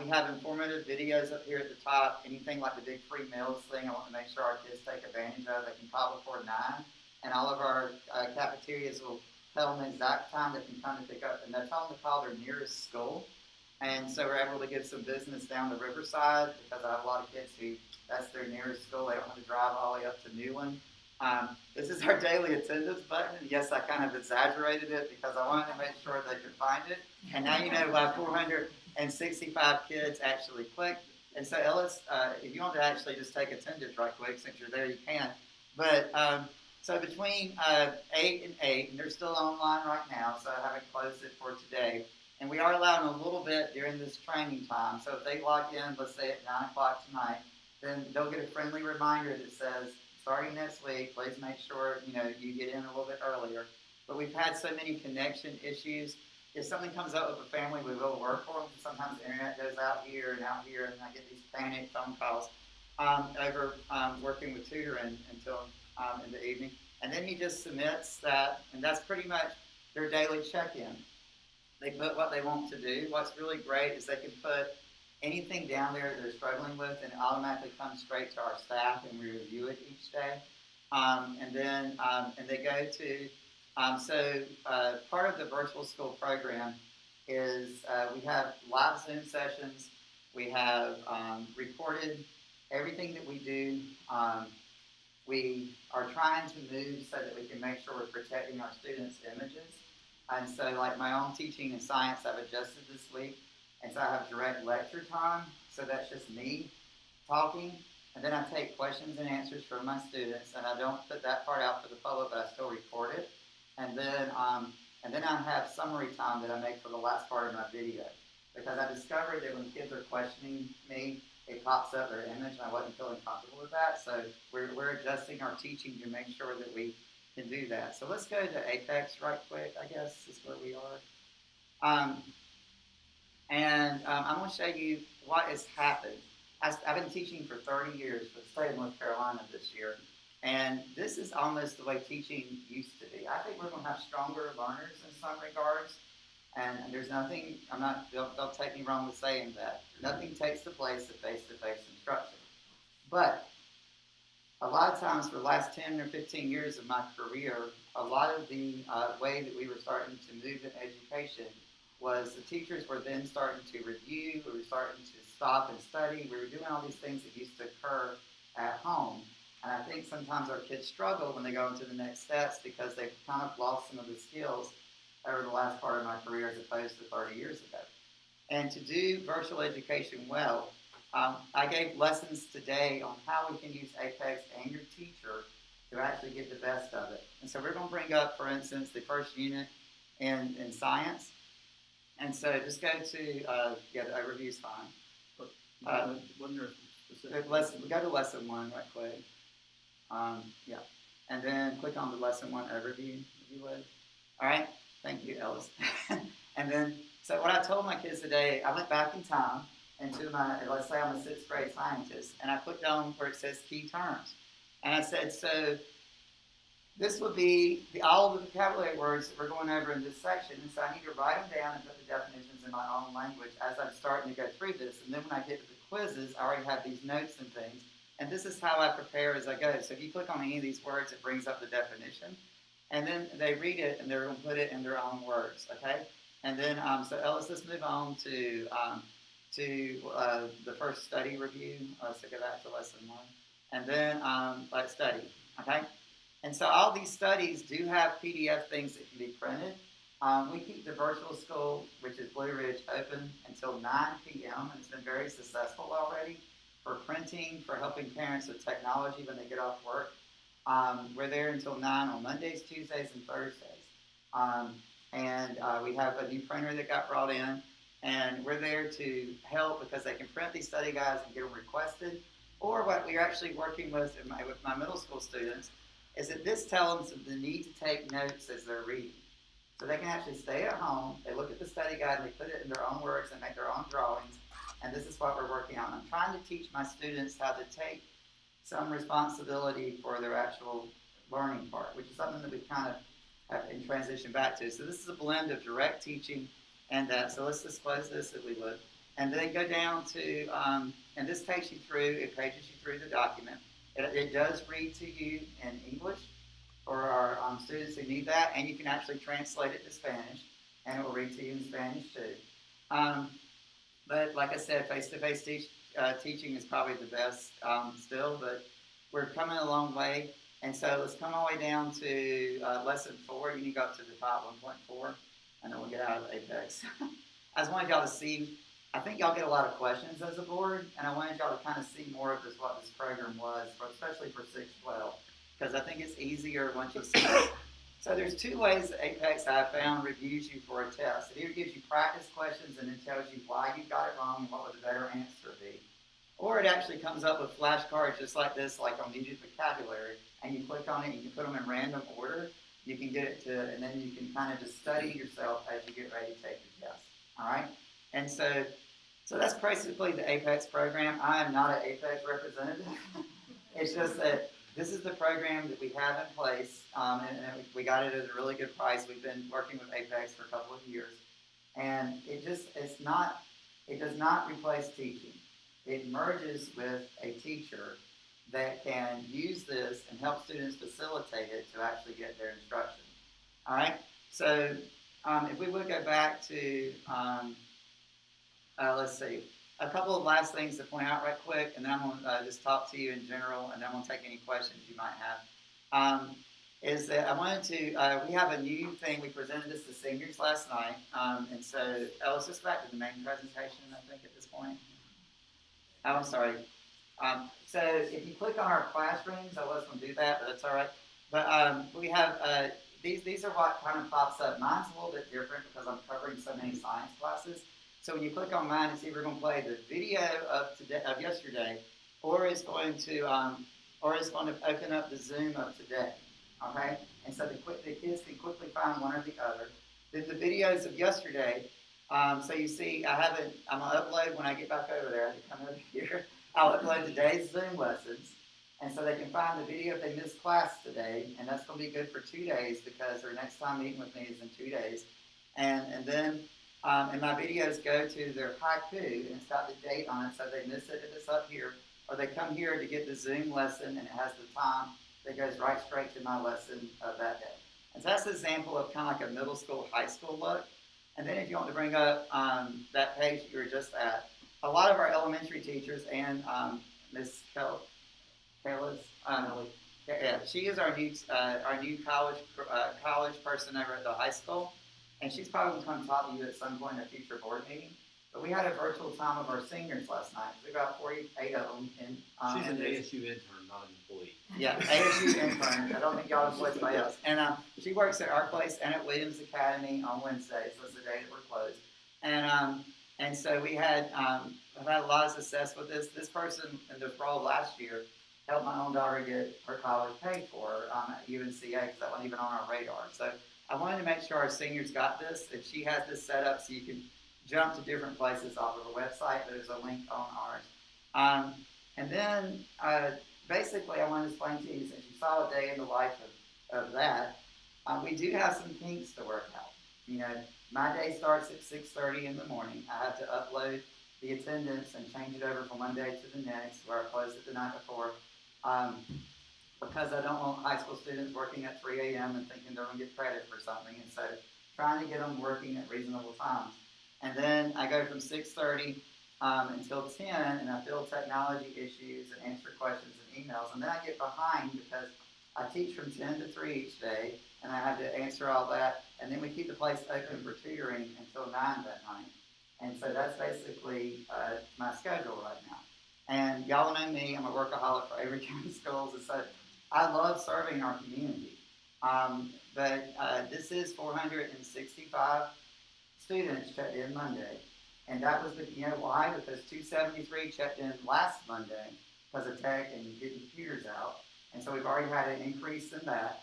O: We have informative videos up here at the top. Anything like the big free meals thing, I want to make sure our kids take advantage of. They can call before 9. And all of our cafeterias will tell them the exact time they can come to pick up. And they tell them to call their nearest school. And so we're able to give some business down to Riverside because I have a lot of kids who that's their nearest school. They don't have to drive all the way up to Newland. This is our daily attendance button. And yes, I kind of exaggerated it because I wanted to make sure they could find it. And now you know why 465 kids actually clicked. And so Ellis, if you want to actually just take attendance right quick, since you're there, you can. But so between 8 and 8, and they're still online right now, so I haven't closed it for today. And we are allowing a little bit during this training time. So if they log in, let's say at 9 o'clock tonight, then they'll get a friendly reminder that says, starting next week, please make sure you get in a little bit earlier. But we've had so many connection issues. If something comes up with a family, we will work for them. Sometimes the internet goes out here, and I get these panic phone calls over working with tutoring until in the evening. And then he just submits that, and that's pretty much their daily check-in. They put what they want to do. What's really great is they can put anything down there that they're struggling with, and it automatically comes straight to our staff, and we review it each day. And then they go to, part of the virtual school program is we have live Zoom sessions. We have recorded everything that we do. We are trying to move so that we can make sure we're protecting our students' images. And so like my own teaching in science, I've adjusted this week. And so I have direct lecture time, so that's just me talking. And then I take questions and answers from my students, and I don't put that part out for the public, but I still record it. And then I have summary time that I make for the last part of my video. Because I discovered that when kids are questioning me, it pops up their image, and I wasn't feeling comfortable with that. So we're adjusting our teaching to make sure that we can do that. So let's go to Apex right quick, I guess is where we are. I'm going to show you what has happened. I've been teaching for 30 years for the state of North Carolina this year, and this is almost the way teaching used to be. I think we're going to have stronger learners in some regards, and there's nothing, don't take me wrong with saying that. Nothing takes the place of face-to-face instruction. But a lot of times for the last 10 or 15 years of my career, a lot of the way that we were starting to move in education was the teachers were then starting to review, we were starting to stop and study, we were doing all these things that used to occur at home. And I think sometimes our kids struggle when they go into the next steps because they've kind of lost some of the skills over the last part of my career as opposed to 30 years ago. And to do virtual education well, I gave lessons today on how we can use Apex and your teacher to actually get the best of it. And so we're going to bring up, for instance, the first unit in science. And so just go to, the overview is fine.
E: Wasn't there a specific?
O: Go to lesson 1 right quick. And then click on the lesson 1 overview, if you would. All right, thank you, Ellis. And then, so what I told my kids today, I went back in time into let's say I'm a 6th grade scientist, and I put down where it says key terms. And I said, so this would be all of the vocabulary words that we're going over in this section, and so I need to write them down and put the definitions in my own language as I'm starting to go through this. And then when I get to the quizzes, I already have these notes and things, and this is how I prepare as I go. So if you click on any of these words, it brings up the definition, and then they read it, and they're going to put it in their own words, okay? And then, so Ellis, let's move on to to the first study review. So go back to lesson 1. And then let's study, okay? And so all these studies do have PDF things that can be printed. We keep the virtual school, which is Blue Ridge, open until 9 p.m. and it's been very successful already for printing, for helping parents with technology when they get off work. We're there until 9 on Mondays, Tuesdays, and Thursdays. We have a new printer that got brought in, and we're there to help because they can print these study guides and get them requested. Or what we're actually working with my middle school students is that this tells them the need to take notes as they're reading. So they can actually stay at home, they look at the study guide, and they put it in their own words and make their own drawings. And this is what we're working on. I'm trying to teach my students how to take some responsibility for their actual learning part, which is something that we kind of have in transition back to. So this is a blend of direct teaching and that. So let's disclose this if we would. And then go down to, and this takes you through, it pages you through the document. It does read to you in English for our students who need that, and you can actually translate it to Spanish, and it will read to you in Spanish too. But like I said, face-to-face teaching is probably the best still, but we're coming a long way. And so let's come all the way down to lesson 4. You need to go up to the top 1.4, and then we'll get out of Apex. I just wanted y'all to see, I think y'all get a lot of questions as a board, and I wanted y'all to kind of see more of what this program was, especially for 612, because I think it's easier once you see it. So there's 2 ways that Apex I've found reviews you for a test. It either gives you practice questions and then tells you why you got it wrong and what would the better answer be. Or it actually comes up with flashcards just like this, like on needed vocabulary, and you click on it, you can put them in random order, you can get it to, and then you can kind of just study yourself as you get ready to take your test, all right? And so that's basically the Apex program. I am not an Apex representative. It's just that this is the program that we have in place, and we got it at a really good price. We've been working with Apex for a couple of years, and it does not replace teaching. It merges with a teacher that can use this and help students facilitate it to actually get their instruction. All right. So if we would go back to let's see. A couple of last things to point out right quick, and then I'm going to just talk to you in general, and then I'm going to take any questions you might have. Is that I wanted to, we have a new thing, we presented this to seniors last night, and so, let's just back to the main presentation, I think, at this point. Oh, I'm sorry. So if you click on our classrooms, I was going to do that, but that's all right. But we have, these are what kind of pops up. Mine's a little bit different because I'm covering so many science classes. So when you click on mine, it's either going to play the video of yesterday, or it's going to open up the Zoom of today. Okay, and so the kids can quickly find one or the other. Then the videos of yesterday. So you see, I'm going to upload when I get back over there. I can come over here. I'll upload today's Zoom lessons, and so they can find the video if they missed class today, and that's going to be good for 2 days because their next time meeting with me is in 2 days, and then. And my videos go to their haiku, and it's got the date on it, so they miss it if it's up here, or they come here to get the Zoom lesson, and it has the time that goes right straight to my lesson of that day. And so that's an example of kind of like a middle school, high school look. And then if you want to bring up that page that you were just at, a lot of our elementary teachers and Ms. Kellis, yeah, she is our new college person over at the high school. And she's probably going to come talk to you at some point in a future board meeting. But we had a virtual time of our seniors last night. We got 48 of them.
E: She's an ASU intern, not an employee.
O: Yeah, ASU intern. I don't think y'all employ somebody else. And she works at our place and at Williams Academy on Wednesdays. So that's the day that we're closed. And so we had I've had a lot of success with this. This person in this role last year helped my own daughter get her college paid for at UNCA because that wasn't even on our radar. So I wanted to make sure our seniors got this, and she has this set up so you can jump to different places off of her website. There's a link on ours. And then, basically, I want to explain to you, since you saw a day in the life of that, we do have some kinks to work out. You know, my day starts at 6:30 in the morning. I have to upload the attendance and change it over from one day to the next, where I closed it the night before. Because I don't want high school students working at 3 a.m. and thinking they're going to get credit for something. And so trying to get them working at reasonable times. And then I go from 6:30 until 10, and I field technology issues and answer questions and emails. And then I get behind because I teach from 10 to 3 each day, and I have to answer all that. And then we keep the place open for tutoring until 9 that night. And so that's basically my schedule right now. And y'all know me, I'm a workaholic for Avery County Schools, and so I love serving our community. But this is 465 students checked in Monday. And that was, you know why? Because 273 checked in last Monday because of tech and getting computers out. And so we've already had an increase in that.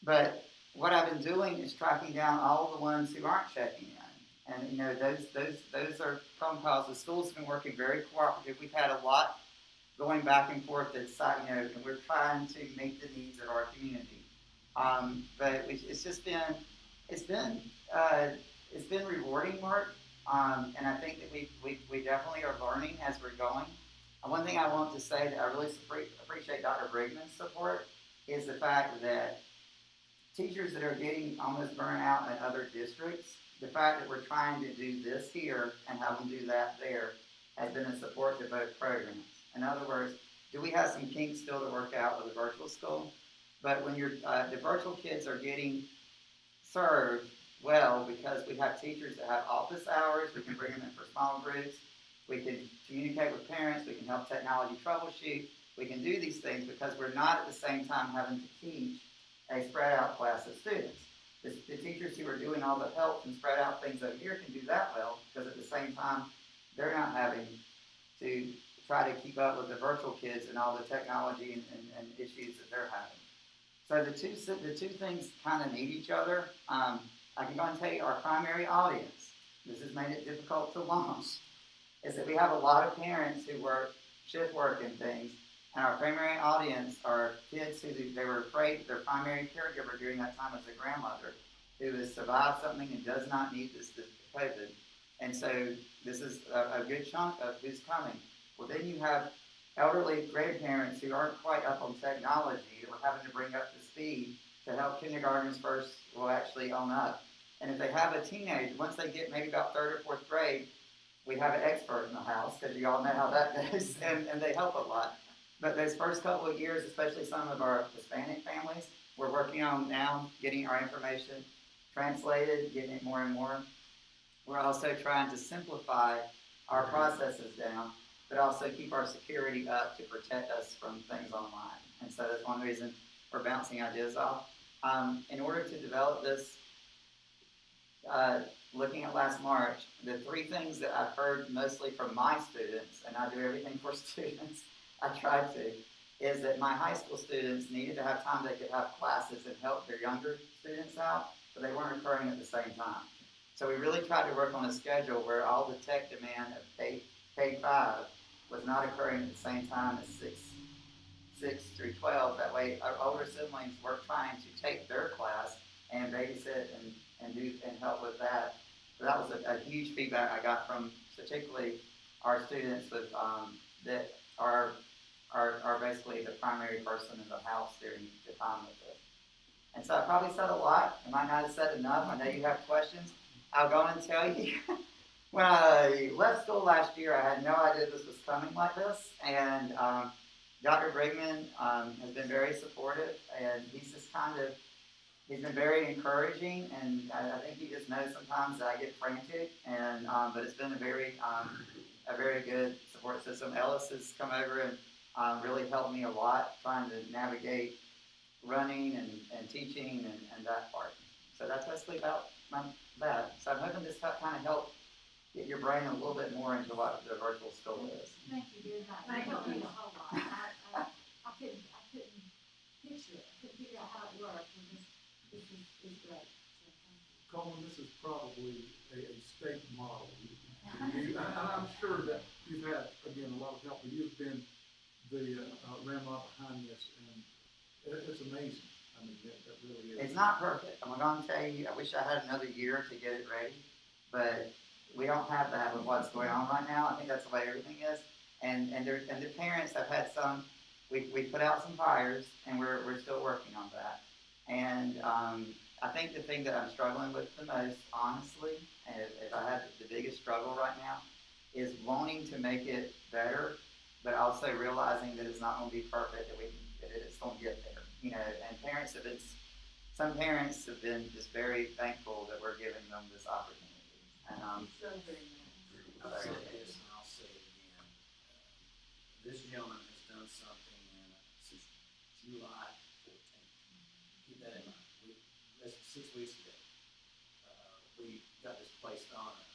O: But what I've been doing is tracking down all the ones who aren't checking in. And, you know, those are phone calls. The school's been working very cooperative. We've had a lot going back and forth that's, you know, and we're trying to meet the needs of our community. But it's just been, it's been rewarding work. And I think that we definitely are learning as we're going. And one thing I want to say that I really appreciate Dr. Brigman's support is the fact that teachers that are getting almost burnt out in other districts, the fact that we're trying to do this here and have them do that there has been a support to both programs. In other words, do we have some kinks still to work out with the virtual school? But when the virtual kids are getting served well because we have teachers that have office hours, we can bring them in for small groups, we can communicate with parents, we can help technology troubleshoot, we can do these things because we're not at the same time having to teach a spread out class of students. The teachers who are doing all the help and spread out things over here can do that well because at the same time they're not having to try to keep up with the virtual kids and all the technology and issues that they're having. So the two things kind of need each other. I can go and tell you our primary audience, this has made it difficult to launch, is that we have a lot of parents who work shift work and things, and our primary audience are kids who they were afraid their primary caregiver during that time was a grandmother who has survived something and does not need this COVID. And so this is a good chunk of who's coming. Well, then you have elderly grandparents who aren't quite up on technology that we're having to bring up to speed to help kindergartners first will actually own up. And if they have a teenager, once they get maybe about 3rd or 4th grade, we have an expert in the house because you all know how that goes, and they help a lot. But those first couple of years, especially some of our Hispanic families, we're working on now getting our information translated, getting it more and more. We're also trying to simplify our processes down, but also keep our security up to protect us from things online. And so that's one reason we're bouncing ideas off. In order to develop this, looking at last March, the 3 things that I've heard mostly from my students, and I do everything for students, I tried to, is that my high school students needed to have time they could have classes and help their younger students out, but they weren't occurring at the same time. So we really tried to work on a schedule where all the tech demand of K-5 was not occurring at the same time as 6 through 12. That way our older siblings were trying to take their class and babysit and help with that. So that was a huge feedback I got from particularly our students with that are basically the primary person in the house during the time of this. And so I probably said a lot. I might not have said enough. I know you have questions. I'll go and tell you. When I left school last year, I had no idea this was coming like this. And Dr. Brigman has been very supportive, and he's been very encouraging. And I think he just knows sometimes that I get frantic. And but it's been a very good support system. Ellis has come over and really helped me a lot trying to navigate running and teaching and that part. So that's basically about that. So I'm hoping this kind of helped get your brain a little bit more into what the virtual school is.
A: Thank you very much. That helped me a whole lot. I couldn't picture it. I couldn't figure out how it worked. And this is great. So,
N: Coleman, this is probably a state model. And I'm sure that you've had, again, a lot of help, but you've been the ramrod behind this, and it's amazing. I mean, that really is.
O: It's not perfect. I'm going to tell you, I wish I had another year to get it ready, but we don't have that with what's going on right now. I think that's the way everything is. And the parents have had some, we put out some fires, and we're still working on that. And I think the thing that I'm struggling with the most, honestly, and if I had the biggest struggle right now, is wanting to make it better, but also realizing that it's not going to be perfect, that it's going to get there. You know, and some parents have been just very thankful that we're giving them this opportunity. And
L: I'll say this and I'll say it again. This gentleman has done something since July 14th. Keep that in mind. Less than 6 weeks ago, we got this placed on us.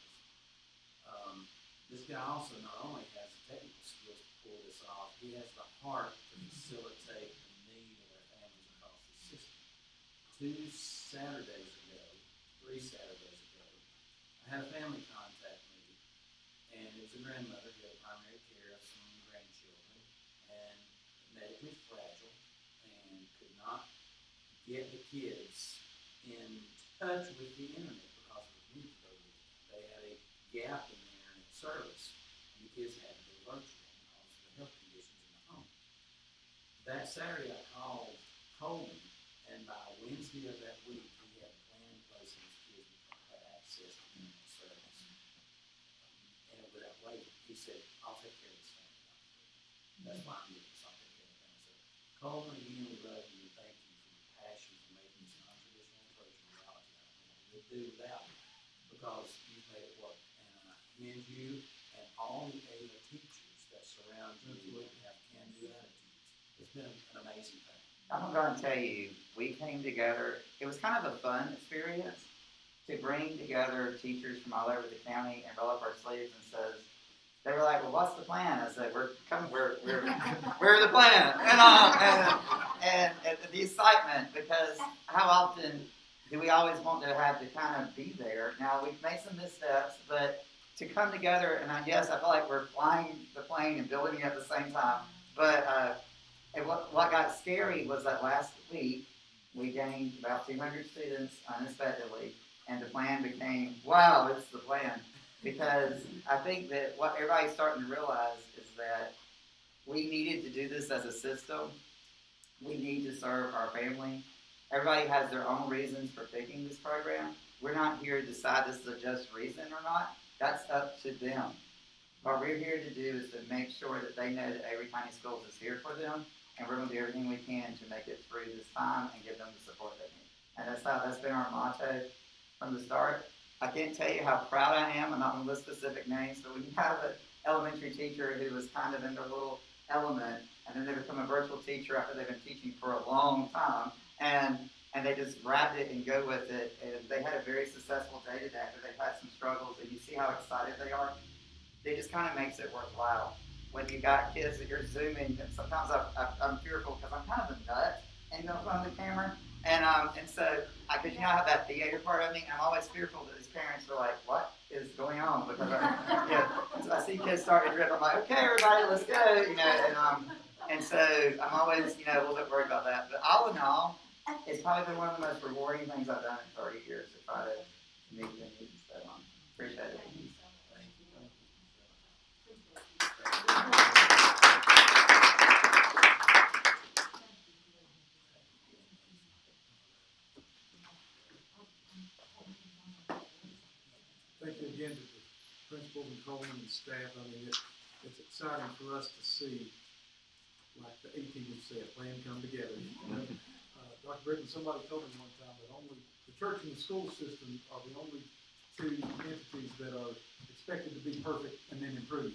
L: This guy also not only has the technical skills to pull this off, he has the heart to facilitate the need of our families across the system. 3 Saturdays ago, I had a family contact me, and it was a grandmother who had primary care of some grandchildren, and medically fragile, and could not get the kids in touch with the internet because of the community. They had a gap in the internet service, and the kids had to go virtual because of the health conditions in the home. That Saturday I called Coleman, and by Wednesday of that week, he had a plan in place and his kids had access to internet service. And without waiting, he said, I'll take care of this family. That's why I'm doing this. I'll take care of the family. So, Coleman, again, we love you and thank you for your passion for making this non-traditional approach a reality. I don't know what we'll do without it because you've made it work. And I commend you and all the AIDA teachers that surround you and have can-do attitudes. It's been an amazing thing.
O: I'm going to tell you, we came together. It was kind of a fun experience to bring together teachers from all over the county and roll up our sleeves and says, they were like, well, what's the plan? I said, we're the plan. And the excitement, because how often do we always want to have to kind of be there? Now, we've made some missteps, but to come together, and yes, I feel like we're flying the plane and building it at the same time. But and what got scary was that last week, we gained about 200 students unexpectedly, and the plan became, wow, it's the plan. Because I think that what everybody's starting to realize is that we needed to do this as a system. We need to serve our family. Everybody has their own reasons for picking this program. We're not here to decide this is a just reason or not. That's up to them. What we're here to do is to make sure that they know that Avery County Schools is here for them, and we're going to do everything we can to make it through this time and give them the support they need. And that's been our motto from the start. I can't tell you how proud I am. I'm not going to list specific names, but we have an elementary teacher who was kind of in their little element, and then they become a virtual teacher after they've been teaching for a long time, and they just grabbed it and go with it, and they had a very successful day today after they've had some struggles, and you see how excited they are. It just kind of makes it worthwhile. When you got kids that you're zooming, and sometimes I'm fearful because I'm kind of a nut in front of the camera, and so because you know I have that theater part of me, I'm always fearful that these parents are like, what is going on? Because so I see kids starting to drip, I'm like, okay, everybody, let's go, and so I'm always a little bit worried about that. But all in all, it's probably been one of the most rewarding things I've done in 30 years to try to meet the needs. So appreciate it.
N: Thank you again to the principals and Coleman and staff. I mean, it's exciting for us to see, like the 18 would say, a plan come together. Dr. Britton, somebody told me one time that only the church and the school system are the only two entities that are expected to be perfect and then improve.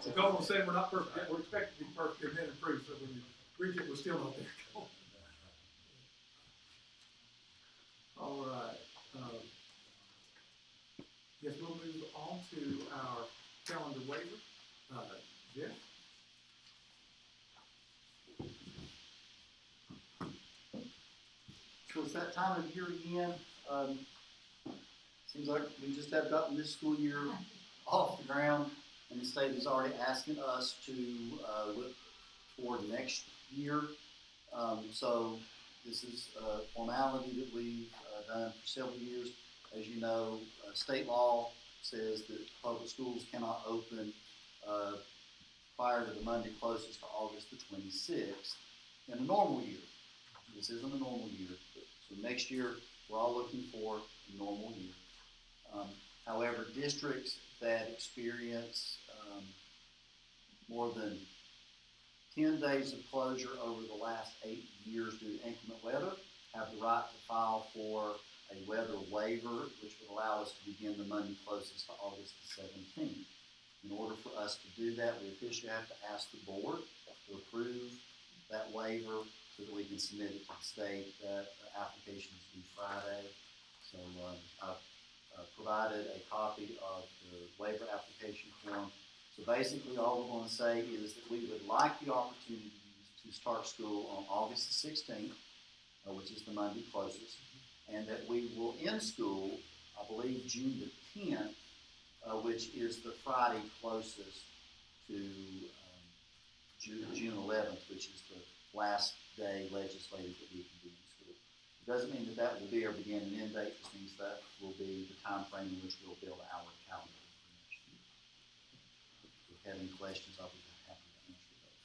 N: So Coleman said we're not perfect yet, we're expected to be perfect and then improve. So when you reach it, we're still not there. All right. Yes, we'll move on to our calendar waiver. Jeff?
P: So it's that time of year again. Seems like we just have gotten this school year off the ground, and the state is already asking us to look toward next year. So this is a formality that we've done for several years. As you know, state law says that public schools cannot open prior to the Monday closest to August the 26th in a normal year. This isn't a normal year. So next year, we're all looking for a normal year. However, districts that experience more than 10 days of closure over the last 8 years due to inclement weather have the right to file for a weather waiver, which would allow us to begin the Monday closest to August the 17th. In order for us to do that, we officially have to ask the board to approve that waiver so that we can submit it to the state. That application is due Friday. So I've provided a copy of the waiver application form. So basically all we're going to say is that we would like the opportunity to start school on August the 16th, which is the Monday closest, and that we will end school, I believe, June the 10th, which is the Friday closest to June 11th, which is the last day legislative that we can be in school. It doesn't mean that that will be our beginning and end date. It just means that will be the time frame in which we'll build our calendar for next year. If you have any questions, I'll be happy to answer those.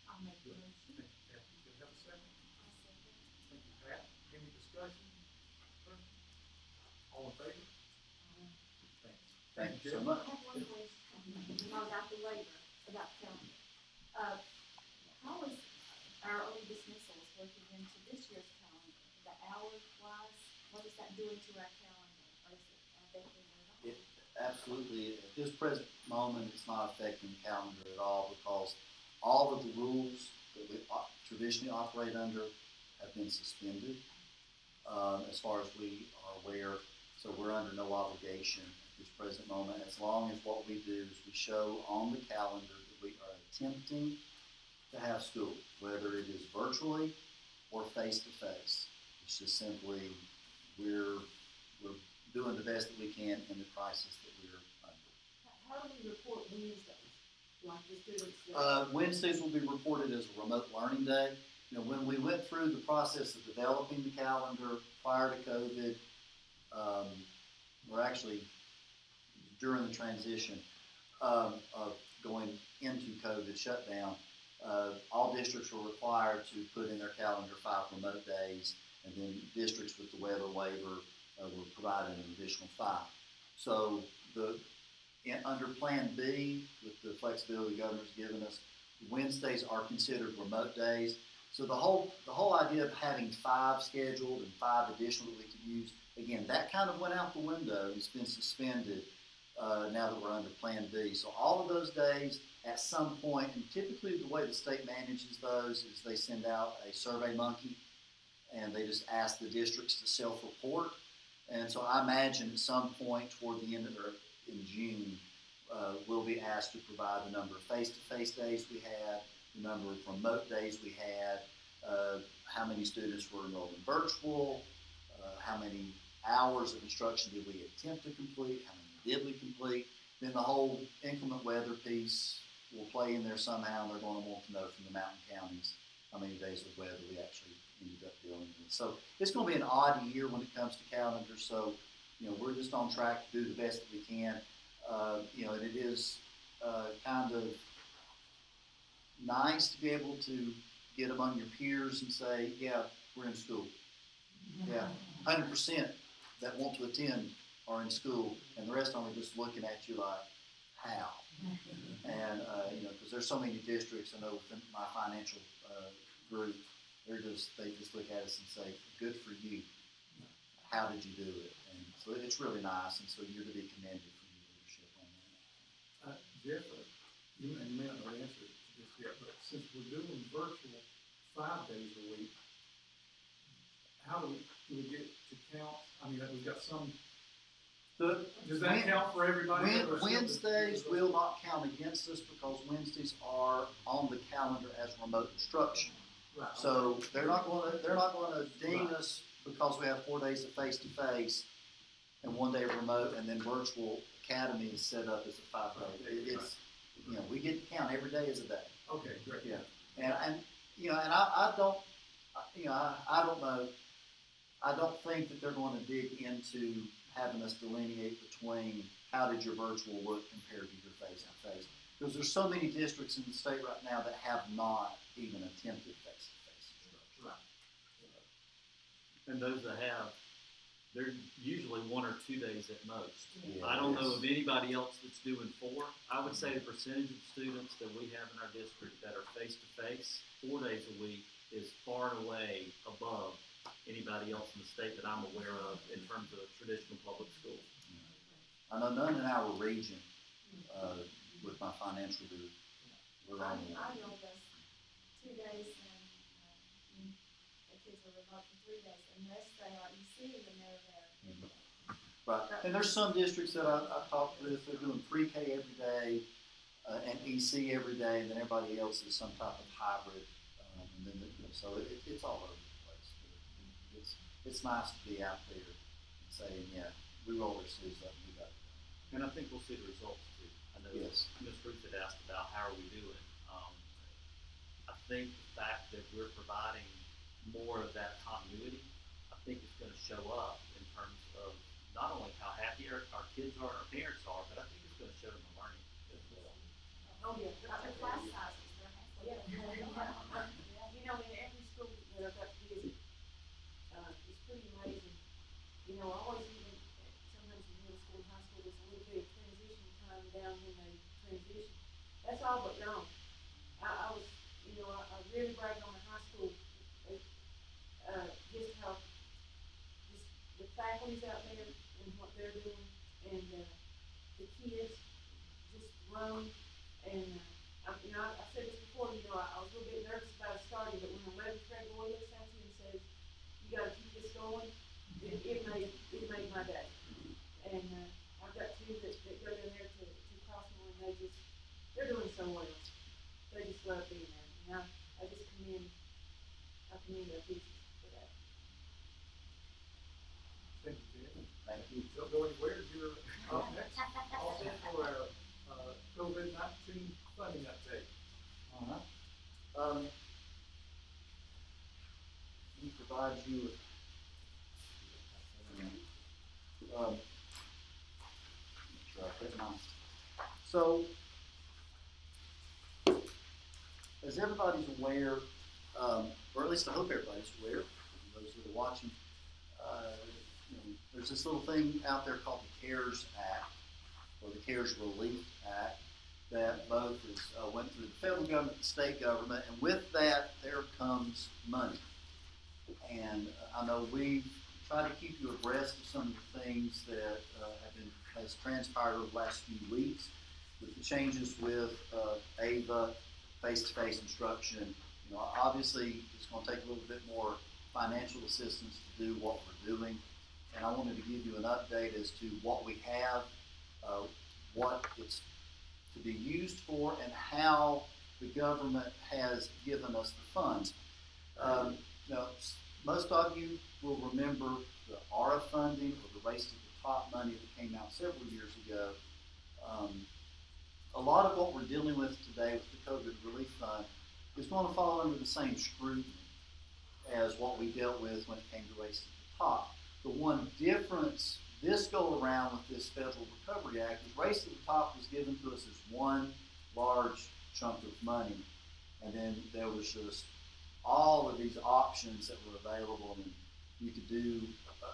A: I'll make the motion.
B: Thank you, Kathy. Do you have a second? Thank you, Pat. Any discussion? All in favor?
P: Thank you so much.
A: I have one question about the waiver, about the calendar. How is our early dismissals working into this year's calendar? The hours wise, what is that doing to our calendar? Or is it affecting it at all?
P: It absolutely, at this present moment, it's not affecting the calendar at all because all of the rules that we traditionally operate under have been suspended as far as we are aware. So we're under no obligation at this present moment, as long as what we do is we show on the calendar that we are attempting to have school, whether it is virtually or face-to-face. It's just simply we're doing the best that we can in the crisis that we're under.
J: How do we report Wednesdays? Like the students?
P: Wednesdays will be reported as a remote learning day. You know, when we went through the process of developing the calendar prior to COVID, or actually during the transition of going into COVID shutdown, all districts were required to put in their calendar 5 remote days, and then districts with the weather waiver were provided an additional 5. So under Plan B, with the flexibility the governor's given us, Wednesdays are considered remote days. So the whole idea of having 5 scheduled and 5 additional that we could use, again, that kind of went out the window. It's been suspended now that we're under Plan B. So all of those days at some point, and typically the way the state manages those is they send out a survey monkey and they just ask the districts to self-report. And so I imagine at some point toward the end of in June, we'll be asked to provide the number of face-to-face days we had, the number of remote days we had, how many students were enrolled in virtual, how many hours of instruction did we attempt to complete, how many did we complete. Then the whole inclement weather piece will play in there somehow, and they're going to want to know from the mountain counties how many days of weather we actually ended up dealing with. So it's going to be an odd year when it comes to calendar. So, you know, we're just on track to do the best that we can. You know, and it is kind of nice to be able to get among your peers and say, yeah, we're in school. Yeah, 100% that want to attend are in school, and the rest of them are just looking at you like, how? And, you know, because there's so many districts, I know within my financial group, they just look at us and say, good for you. How did you do it? And so it's really nice, and so you're to be commended for your leadership on that.
N: Jeff, you may not know the answer to this yet, but since we're doing virtual 5 days a week, how do we get to count? I mean, we've got some. Does that count for everybody?
P: Wednesdays will not count against us because Wednesdays are on the calendar as remote instruction.
N: Right.
P: So they're not going to ding us because we have 4 days of face-to-face and 1 day of remote, and then virtual academy is set up as a 5-day. It's, you know, we get to count every day as a day.
N: Okay, great.
P: Yeah, and you know, and I don't, you know, I don't know. I don't think that they're going to dig into having us delineate between how did your virtual look compared to your face-to-face, because there's so many districts in the state right now that have not even attempted face-to-face instruction.
N: Right.
Q: And those that have, they're usually 1 or 2 days at most.
O: Yeah,
Q: I don't know
O: yes.
Q: of anybody else that's doing 4. I would say the percentage of students that we have in our district that are face-to-face 4 days a week is far and away above anybody else in the state that I'm aware of in terms of traditional public schools.
P: I know none in our region, with my financial group. We're on the
A: I know that's 2 days and, the kids are remote for 3 days unless they are EC and they're there.
P: Right, and there's some districts that I've talked with, they're doing pre-K every day, and EC every day, and then everybody else is some type of hybrid. And then, so it's all over the place. It's nice to be out there and saying, yeah, we roll our sleeves up and we got it.
Q: And I think we'll see the results too. I know
P: Yes.
Q: Ms. Ruth had asked about how are we doing. I think the fact that we're providing more of that continuity, I think it's going to show up in terms of not only how happy our kids are, our parents are, but I think it's going to show them the learning as well.
A: Oh, yeah, their class sizes, yeah. You know, in every school that I've got to visit, it's pretty amazing. You know, always even, sometimes in middle school and high school, there's a little bit of transition time down when they transition. That's all but gone. I was, you know, I really bragged on the high school, just how, just the faculty's out there and what they're doing, and, the kids just grown, and, you know, I've said this before, you know, I was a little bit nervous about it starting, but when 11th grade boy looks at you and says, you gotta keep this going, it made my day. And, I've got two that go in there to Crossmore, and they're doing so well. They just love being there, and I just commend our teachers for that.
N: Thank you, Jen.
P: Thank you.
N: Don't go anywhere, you're up next. All set for our, COVID-19 funding update.
P: Let me provide you with, make sure I put mine. So, as everybody's aware, or at least I hope everybody's aware, those that are watching, you know, there's this little thing out there called the CARES Act, or the CARES Relief Act, that both went through the federal government, the state government, and with that, there comes money. And I know we've tried to keep you abreast of some of the things that has transpired over the last few weeks with the changes with AVA, face-to-face instruction. You know, obviously, it's going to take a little bit more financial assistance to do what we're doing. And I wanted to give you an update as to what we have, what it's to be used for, and how the government has given us the funds. Now, most of you will remember the ARA funding, or the Race to the Top money that came out several years ago. A lot of what we're dealing with today with the COVID Relief Fund is going to fall under the same scrutiny as what we dealt with when it came to Race to the Top. The one difference this go around with this Federal Recovery Act is Race to the Top was given to us as one large chunk of money, and then there was just all of these options that were available, and you could do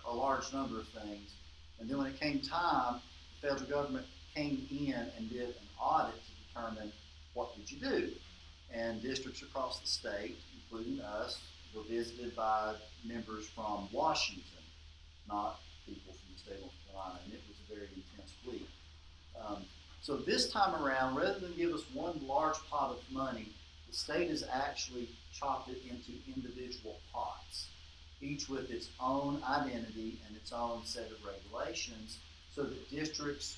P: a large number of things. And then when it came time, the federal government came in and did an audit to determine what did you do. And districts across the state, including us, were visited by members from Washington, not people from the state of North Carolina, and it was a very intense week. So this time around, rather than give us one large pot of money, the state has actually chopped it into individual pots, each with its own identity and its own set of regulations, so that districts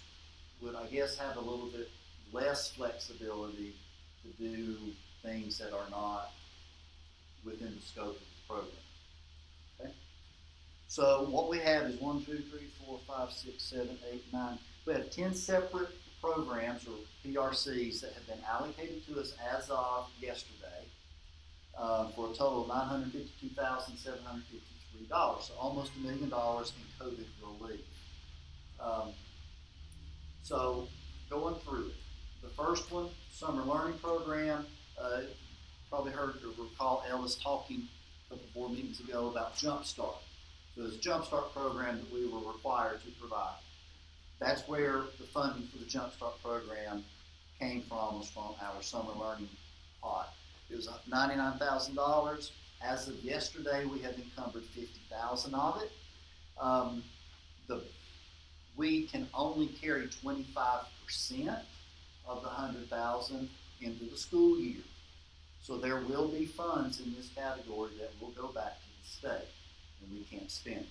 P: would, I guess, have a little bit less flexibility to do things that are not within the scope of the program. Okay? So what we have is 1, 2, 3, 4, 5, 6, 7, 8, 9. We have 10 separate programs, or PRCs, that have been allocated to us as of yesterday for a total of $952,753, so almost $1 million in COVID relief. So going through it, the first one, summer learning program, probably heard or recall Ellis talking a couple board meetings ago about Jumpstart. the Jump Start program that we were required to provide. That's where the funding for the Jump Start program came from, was from our summer learning pot. It was $99,000. As of yesterday, we have encumbered $50,000 of it. We can only carry 25% of the $100,000 into the school year. So there will be funds in this category that will go back to the state, and we can't spend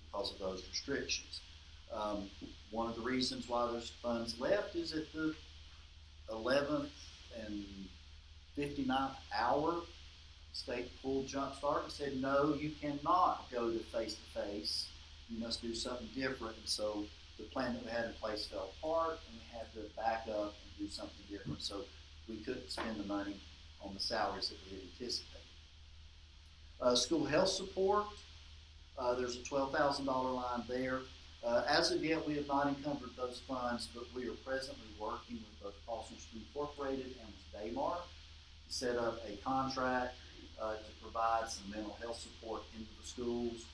P: because of those restrictions. One of the reasons why there's funds left is at the 11th and 59th hour, state pulled Jump Start and said, no, you cannot go to face-to-face. You must do something different. And so the plan that we had in place fell apart, and we had to back up and do something different. So we couldn't spend the money on the salaries that we had anticipated. School health support, there's a $12,000 line there. As of yet, we have not encumbered those funds, but we are presently working with both Paulson Street Incorporated and with Daymar to set up a contract to provide some mental health support into the schools.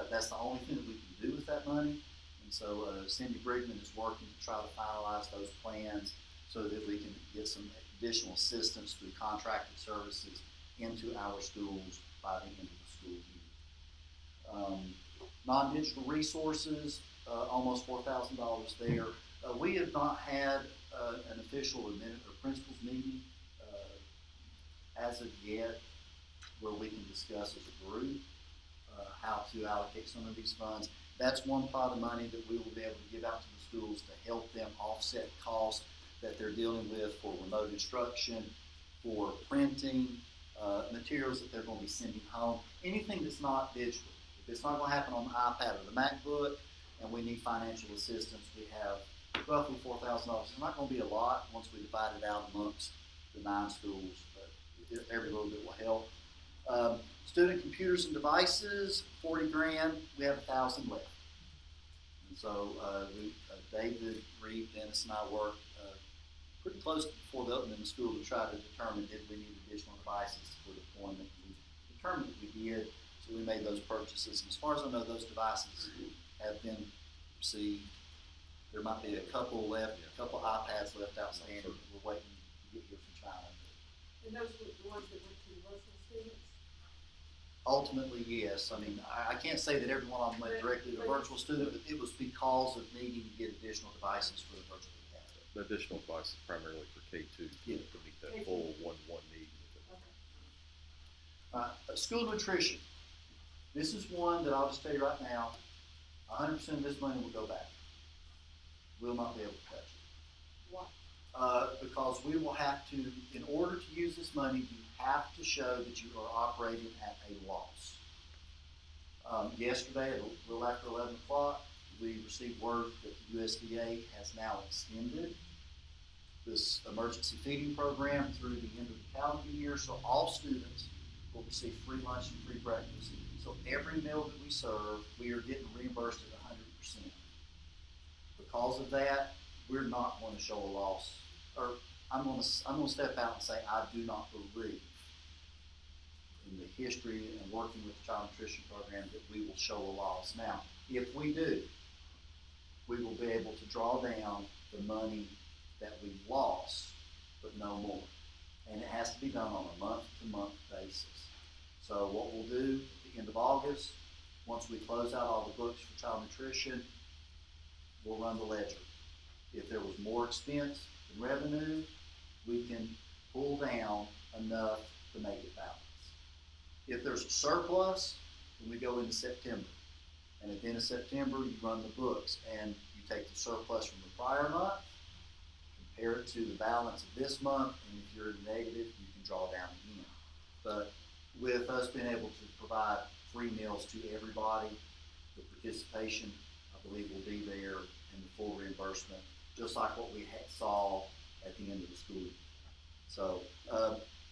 P: That's the only thing that we can do with that money. And so Cindy Brigman is working to try to finalize those plans so that we can get some additional assistance through contracted services into our schools by the end of the school year. Non-digital resources, almost $4,000 there. We have not had an official principals meeting as of yet where we can discuss as a group how to allocate some of these funds. That's one pot of money that we will be able to give out to the schools to help them offset costs that they're dealing with for remote instruction, for printing, materials that they're going to be sending home, anything that's not digital. If it's not going to happen on the iPad or the MacBook and we need financial assistance, we have roughly $4,000. It's not going to be a lot once we divide it out amongst the 9 schools, but every little bit will help. Student computers and devices, $40,000. We have $1,000 left. And so David, Reed, Dennis, and I worked pretty close before the opening of the school to try to determine if we need additional devices for deployment. We determined that we did, so we made those purchases. And as far as I know, those devices have been received. There might be a couple left, a couple iPads left outstanding. We're waiting to get here from China.
J: And those were the ones that went to virtual students?
P: Ultimately, yes. I mean, I can't say that every one of them went directly to a virtual student, but it was because of needing to get additional devices for the virtual academy.
K: The additional devices primarily for K2 to meet that full one-to-one need.
P: School nutrition. This is one that I'll just tell you right now, 100% of this money will go back. We'll not be able to touch it.
J: Why?
P: Because we will have to, in order to use this money, you have to show that you are operating at a loss. Yesterday, at a little after 11 o'clock, we received word that the USDA has now extended this emergency feeding program through the end of the calendar year, so all students will receive free lunch and free breakfast. So every meal that we serve, we are getting reimbursed at 100%. Because of that, we're not going to show a loss. Or I'm going to step out and say I do not believe in the history and working with the child nutrition program that we will show a loss. Now, if we do, we will be able to draw down the money that we lost, but no more. And it has to be done on a month-to-month basis. So what we'll do at the end of August, once we close out all the books for child nutrition, we'll run the ledger. If there was more expense than revenue, we can pull down enough to make it balance. If there's a surplus, then we go into September. And at the end of September, you run the books and you take the surplus from the prior month, compare it to the balance of this month, and if you're negative, you can draw down again. But with us being able to provide free meals to everybody, the participation, I believe, will be there and the full reimbursement, just like what we saw at the end of the school year. So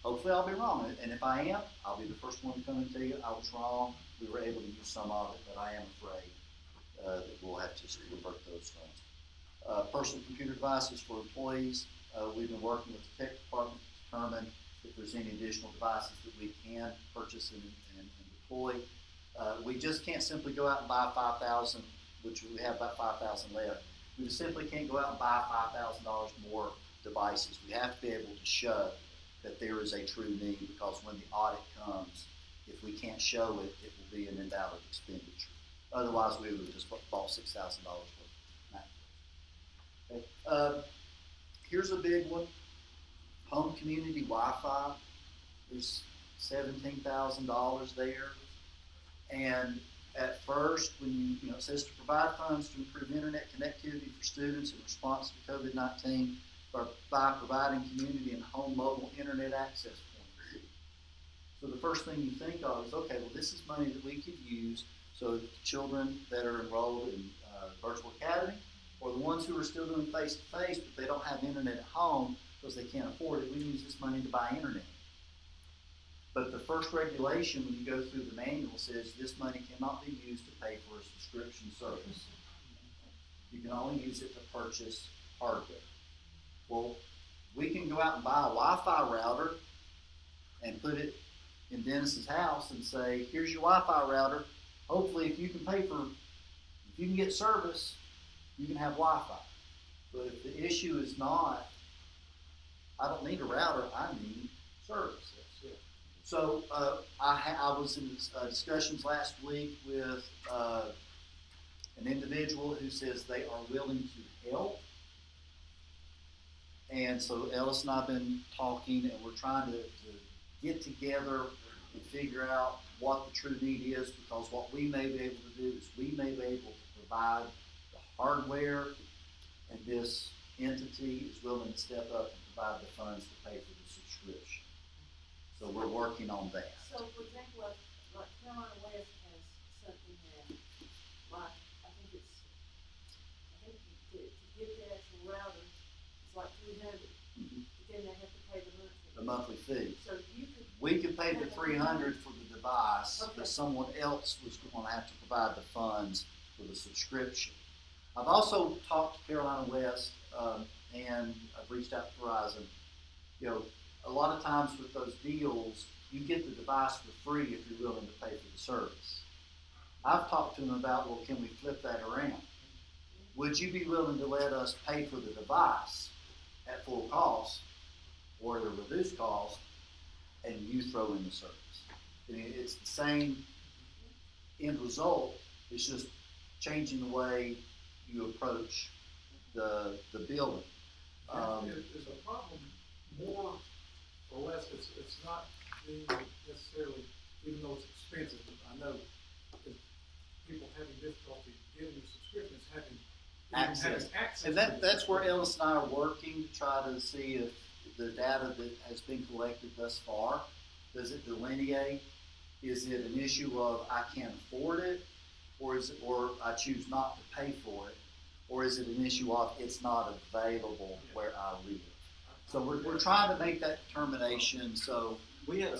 P: hopefully I'll be wrong, and if I am, I'll be the first one to come and tell you I was wrong. We were able to use some of it, but I am afraid that we'll have to revert those funds. Personal computer devices for employees. We've been working with the tech department to determine if there's any additional devices that we can purchase and deploy. We just can't simply go out and buy 5,000, which we have about 5,000 left. We just simply can't go out and buy $5,000 more devices. We have to be able to show that there is a true need, because when the audit comes, if we can't show it, it will be an invalid expenditure. Otherwise, we would have just bought $6,000 worth of MacBooks. Okay. Here's a big one. Home community Wi-Fi. There's $17,000 there. And at first, when it says to provide funds to improve internet connectivity for students in response to COVID-19 by providing community and home mobile internet access points. So the first thing you think of is, okay, well, this is money that we could use so that the children that are enrolled in Virtual Academy, or the ones who are still doing face-to-face but they don't have internet at home because they can't afford it, we can use this money to buy internet. But the first regulation, when you go through the manual, says this money cannot be used to pay for a subscription service. You can only use it to purchase hardware. Well, we can go out and buy a Wi-Fi router and put it in Dennis's house and say, here's your Wi-Fi router. Hopefully, if you can get service, you can have Wi-Fi. But if the issue is not, I don't need a router, I need service. So I was in discussions last week with an individual who says they are willing to help. And so Ellis and I have been talking, and we're trying to get together and figure out what the true need is, because what we may be able to do is we may be able to provide the hardware, and this entity is willing to step up and provide the funds to pay for the subscription. So we're working on that.
J: So, for example, like Carolina West has something that, like, I think to get the actual router, it's like $300. But then they have to pay the monthly fee.
P: The monthly fee.
J: So you could.
P: We could pay the $300 for the device, but someone else was going to have to provide the funds for the subscription. I've also talked to Carolina West, and I've reached out to Verizon. A lot of times with those deals, you get the device for free if you're willing to pay for the service. I've talked to them about, well, can we flip that around? Would you be willing to let us pay for the device at full cost or at a reduced cost, and you throw in the service? It's the same end result. It's just changing the way you approach the building.
N: Is a problem more or less? It's not being necessarily, even though it's expensive. I know people having difficulty getting the subscriptions, having access.
P: And that's where Ellis and I are working to try to see if the data that has been collected thus far, does it delineate? Is it an issue of I can't afford it, or I choose not to pay for it, or is it an issue of it's not available where I live? So we're trying to make that determination. So
Q: we had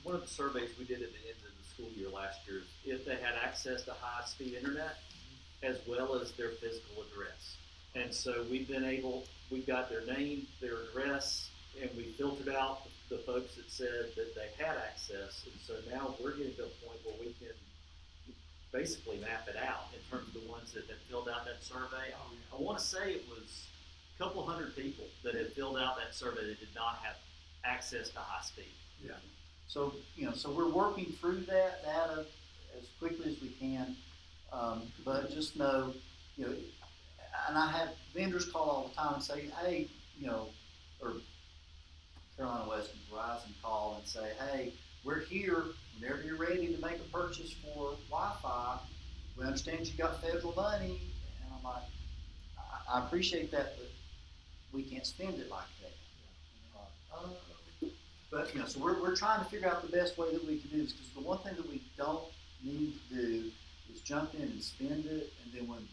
Q: one of the surveys we did at the end of the school year last year, if they had access to high-speed internet, as well as their physical address. And so we've got their name, their address, and we filtered out the folks that said that they had access. And so now we're getting to a point where we can basically map it out in terms of the ones that had filled out that survey. I want to say it was a couple hundred people that had filled out that survey that did not have access to high speed.
P: Yeah. So so we're working through that data as quickly as we can. But just know, and I have vendors call all the time and say, hey, or Carolina West and Verizon call and say, hey, we're here whenever you're ready to make a purchase for Wi-Fi. We understand you got federal money. And I'm like, I appreciate that, but we can't spend it like that. But so we're trying to figure out the best way that we can do this, because the one thing that we don't need to do is jump in and spend it, and then when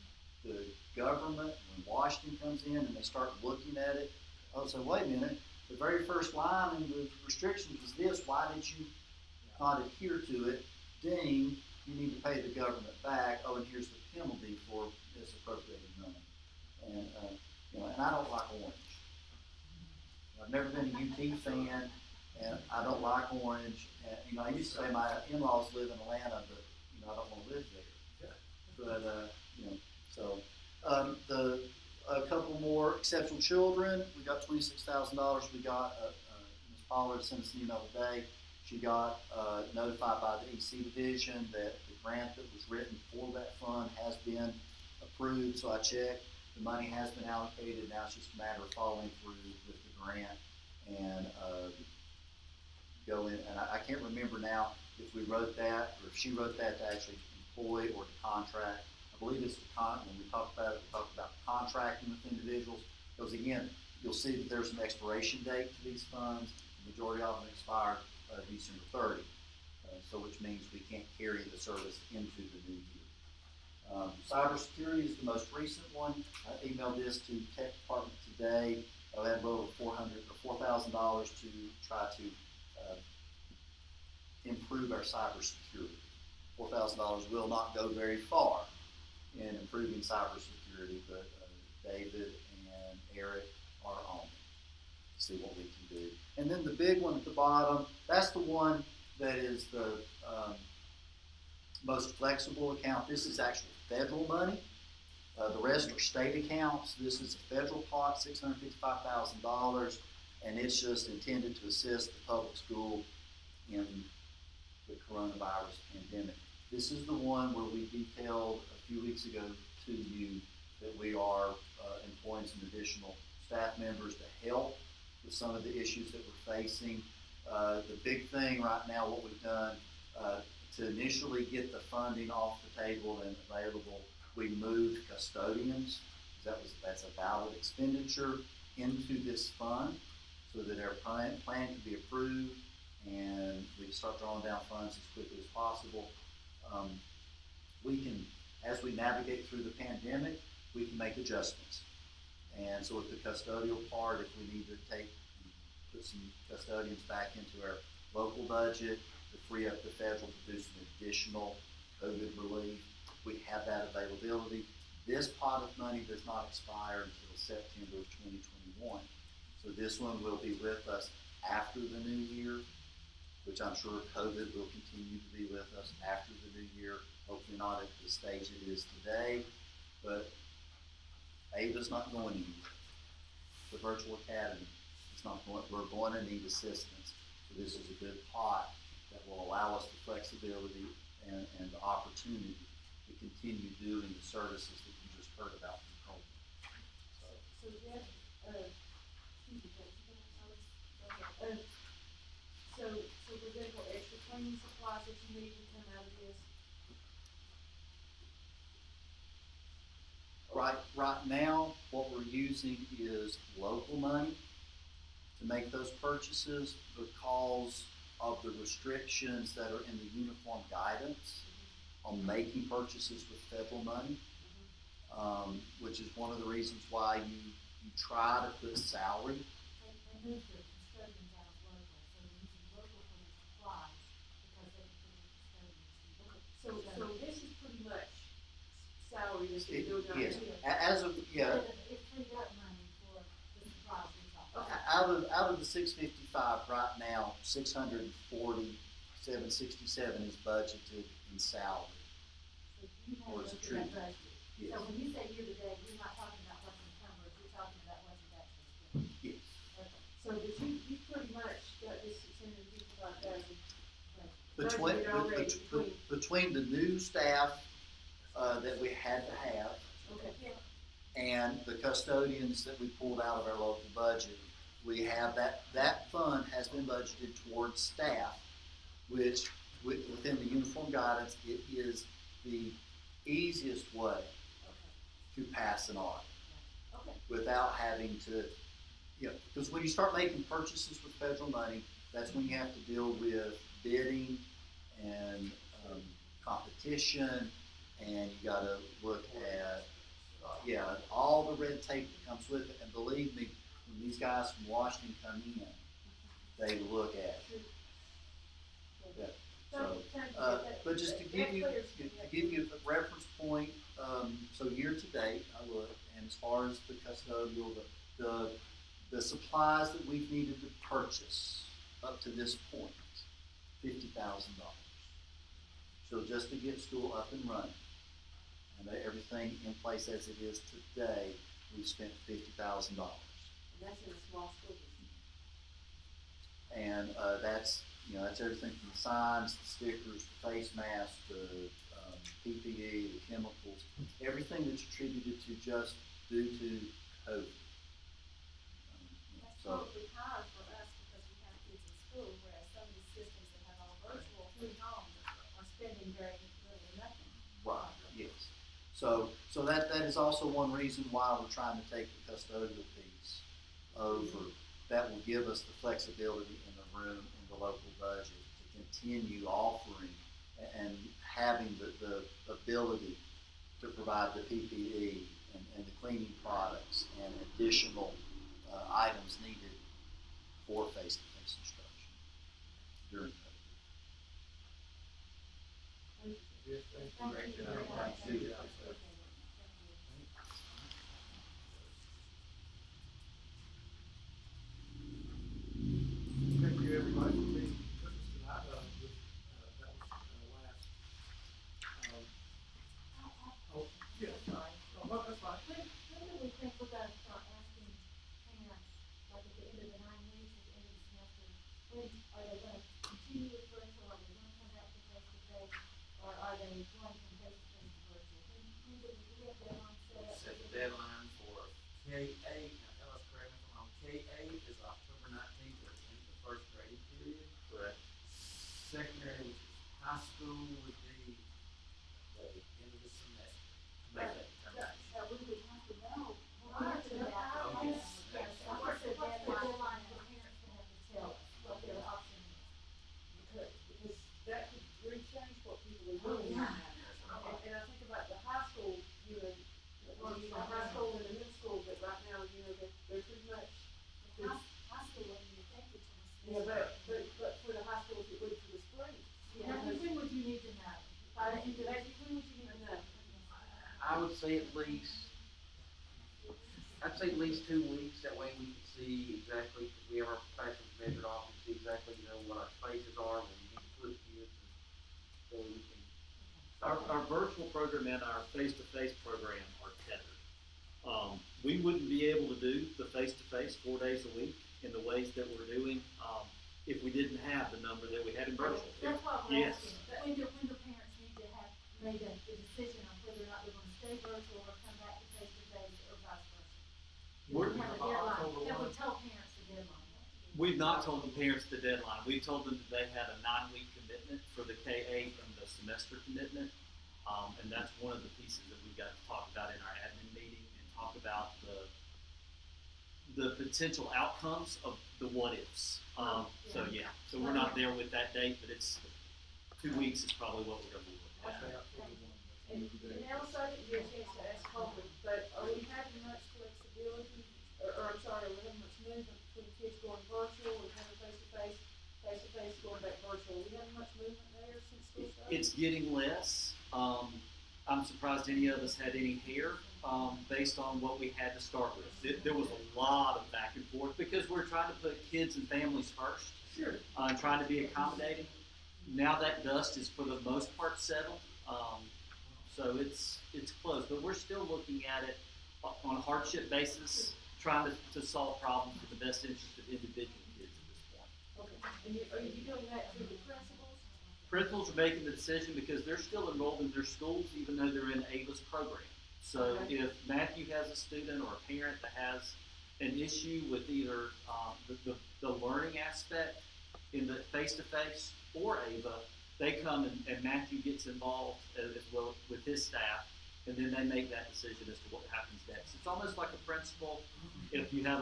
P: the government, when Washington comes in and they start looking at it, I'll say, wait a minute, the very first line in the restrictions was this, why did you not adhere to it? Ding, you need to pay the government back. Oh, and here's the penalty for misappropriating money. And and I don't like orange. I've never been a UT fan, and I don't like orange. And I used to say my in-laws live in Atlanta, but I don't wanna live there. But, you know, so, a couple more exceptional children, we got $26,000, we got, Ms. Pollard sent us an email today. She got, notified by the EC division that the grant that was written for that fund has been approved, so I checked, the money has been allocated, now it's just a matter of following through with the grant and, go in, and I can't remember now if we wrote that, or if she wrote that to actually employ or to contract. I believe it's when we talked about it, we talked about contracting with individuals, because again, you'll see that there's an expiration date to these funds. The majority of them expire December 30, so which means we can't carry the service into the new year. Cybersecurity is the most recent one. I emailed this to Tech Department today. I had over $4,000 to try to improve our cybersecurity. $4,000 will not go very far in improving cybersecurity, but David and Eric are on it to see what we can do. And then the big one at the bottom, that's the one that is the most flexible account. This is actual federal money. The rest are state accounts. This is a federal pot, $655,000, and it's just intended to assist the public school in the coronavirus pandemic. This is the one where we detailed a few weeks ago to you that we are employing some additional staff members to help with some of the issues that we're facing. The big thing right now, what we've done to initially get the funding off the table and available, we moved custodians. That's a valid expenditure into this fund so that our plan can be approved and we can start drawing down funds as quickly as possible. We can, as we navigate through the pandemic, we can make adjustments. And so with the custodial part, if we need to put some custodians back into our local budget to free up the federal to do some additional COVID relief, we have that availability. This pot of money does not expire until September of 2021. So this one will be with us after the new year, which I'm sure COVID will continue to be with us after the new year. Hopefully not at the stage it is today, but Ava's not going anywhere. The virtual academy is not going, we're going to need assistance. So this is a good pot that will allow us the flexibility and the opportunity to continue doing the services that you just heard about from Colton.
J: So Jeff, excuse me, Jeff, so for example, extra cleaning supplies that you need to come out of this?
P: Right now, what we're using is local money to make those purchases because of the restrictions that are in the uniform guidance on making purchases with federal money, which is one of the reasons why you try to put salary.
A: And who's the custodians out of local, so they're using local for the supplies because they can put the custodians.
J: So this is pretty much salary that you're doing out
P: Yes,
J: here.
P: as of, yeah.
A: It's freed up money for the supplies we're talking about.
P: Out of the 655 right now, 647.67 is budgeted in salary.
A: So you have
P: Or
A: to
P: is
A: look
P: it
A: at
P: true?
A: that budget.
P: Yes.
A: So when you say year to date, you're not talking about what's encumbered, you're talking about what's actually spent.
P: Yes.
A: Okay.
J: So that you pretty much got this $655,000.
P: Between the new staff that we had to have
J: Okay.
P: and the custodians that we pulled out of our local budget, we have that fund has been budgeted towards staff, which within the uniform guidance, it is the easiest way to pass an audit without having to, because when you start making purchases with federal money, that's when you have to deal with bidding and competition, and you got to look at all the red tape that comes with it. And believe me, when these guys from Washington come in, they look at it. Yeah. So, but just to give you a reference point, so year to date, I look, and as far as the custodial, the supplies that we've needed to purchase up to this point, $50,000. So just to get school up and running, and everything in place as it is today, we've spent $50,000.
J: And that's in a small school district.
P: And that's everything from the signs, the stickers, the face masks, the PPE, the chemicals, everything that's attributed to just due to COVID.
A: That's probably hard for us because we have kids in school, whereas some of these systems that have all virtual through home are spending very little or nothing.
P: Right, yes. So that is also one reason why we're trying to take the custodial piece over. That will give us the flexibility in the room, in the local budget, to continue offering and having the ability to provide the PPE and the cleaning products and additional items needed for face-to-face instruction during COVID.
N: Yes, thank you.
A: Thank you very much.
P: Thank you.
N: Thank you, everybody, for being with us tonight. That was last. Oh, yeah, sorry. Oh, that's fine.
A: When do we think we're gonna start asking parents, like at the end of the 9 weeks, at the end of the semester, when are they gonna continue with virtual, are they gonna come back to face-to-face, or are they going from face-to-face to virtual? When do we have deadlines set up?
L: Set the deadline for K-8, now tell us correct me if I'm wrong, K-8 is October 19th, or in the first grading period.
E: Correct.
L: Secondary, which is high school, would be the end of the semester. Make that determination.
A: So we would have to know prior to that.
L: Oh, yes.
A: Yes, so what's the deadline for parents to have to tell us what their option is?
J: Because that could really change what people are doing.
A: Yeah.
J: And I think about the high school, the high school and the middle school, but right now, they're pretty much.
A: High school wouldn't be affected to this.
J: Yeah, but for the high schools, it would for the spring.
A: Now, when would you need to know? When would you need to know?
L: I would say at least 2 weeks, that way we can see exactly, because we have our classrooms measured off and see exactly, what our spaces are, where we need to put kids, and so we can.
Q: Our virtual program and our face-to-face program are tethered. We wouldn't be able to do the face-to-face 4 days a week in the ways that we're doing if we didn't have the number that we had in virtual.
A: That's why we're
Q: Yes.
A: asking, when do parents need to have made a decision on whether or not they're gonna stay virtual or come back to face-to-face or vice versa?
Q: We're-
A: Have a deadline, have we told parents the deadline?
Q: We've not told the parents the deadline. We've told them that they had a 9-week commitment for the K-8 and the semester commitment. And that's one of the pieces that we've got to talk about in our admin meeting and talk about the potential outcomes of the what-ifs. So we're not there with that date, but it's 2 weeks is probably what we're going to be looking at.
J: And also, I didn't get a chance to ask Colby, but are we having much flexibility, are we having much movement between kids going virtual and having face-to-face going back virtual? Are we having much movement there since school started?
Q: It's getting less. I'm surprised any of us had any hair based on what we had to start with. There was a lot of back and forth because we're trying to put kids and families first.
J: Sure.
Q: Trying to be accommodating. Now that dust is for the most part settled. So it's close, but we're still looking at it on a hardship basis, trying to solve problems for the best interest of individual kids at this point.
J: Okay, and are you doing that through the principals?
Q: Principals are making the decision because they're still enrolled in their schools, even though they're in Ava's program. So if Matthew has a student or a parent that has an issue with either the learning aspect in the face-to-face or Ava, they come and Matthew gets involved as well with his staff, and then they make that decision as to what happens next. It's almost like a principal. If you have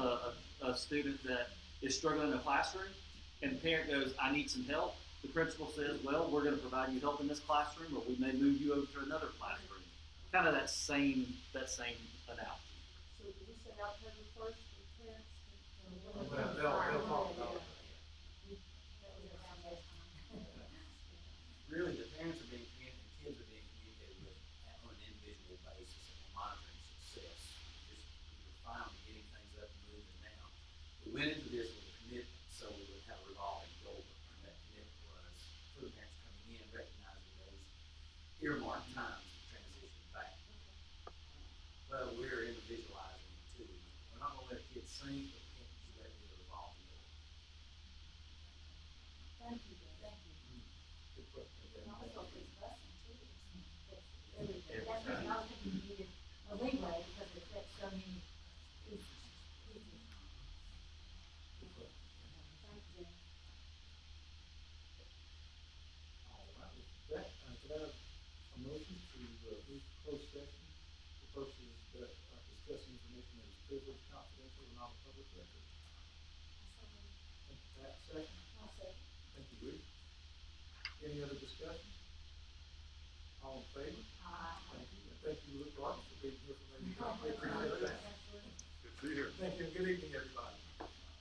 Q: a student that is struggling in a classroom and the parent goes, I need some help, the principal says, well, we're going to provide you help in this classroom, or we may move you over to another classroom. Kind of that same analogy.
J: So did we say October 1st for parents?
N: They'll talk about it.
H: Really, the parents are being communicated, and kids are being communicated with on an individual basis, and we're monitoring success. We're finally getting things up and moving now. We went into this with a commitment, so we would have a revolving door, and that commitment was for the parents coming in, recognizing those
E: shrink, but we can't just let it evolve either.
A: Thank you, thank you.
N: Good question.
A: And also for his lesson too. Everything. That's what I was thinking you needed a leeway because it affects so many pieces. Thank you, Jim.
N: All right, with that, could I have a motion to move to closed session for purposes that discussing information that is privileged, confidential, and not a public record? Thank you, Pat. Second?
A: I'll say.
N: Thank you, Ruth. Any other discussion? All in favor? Thank you. And thank you, Luke Martin, for being here for me. I appreciate that.
B: Good to be here.
N: Thank you, and good evening, everybody.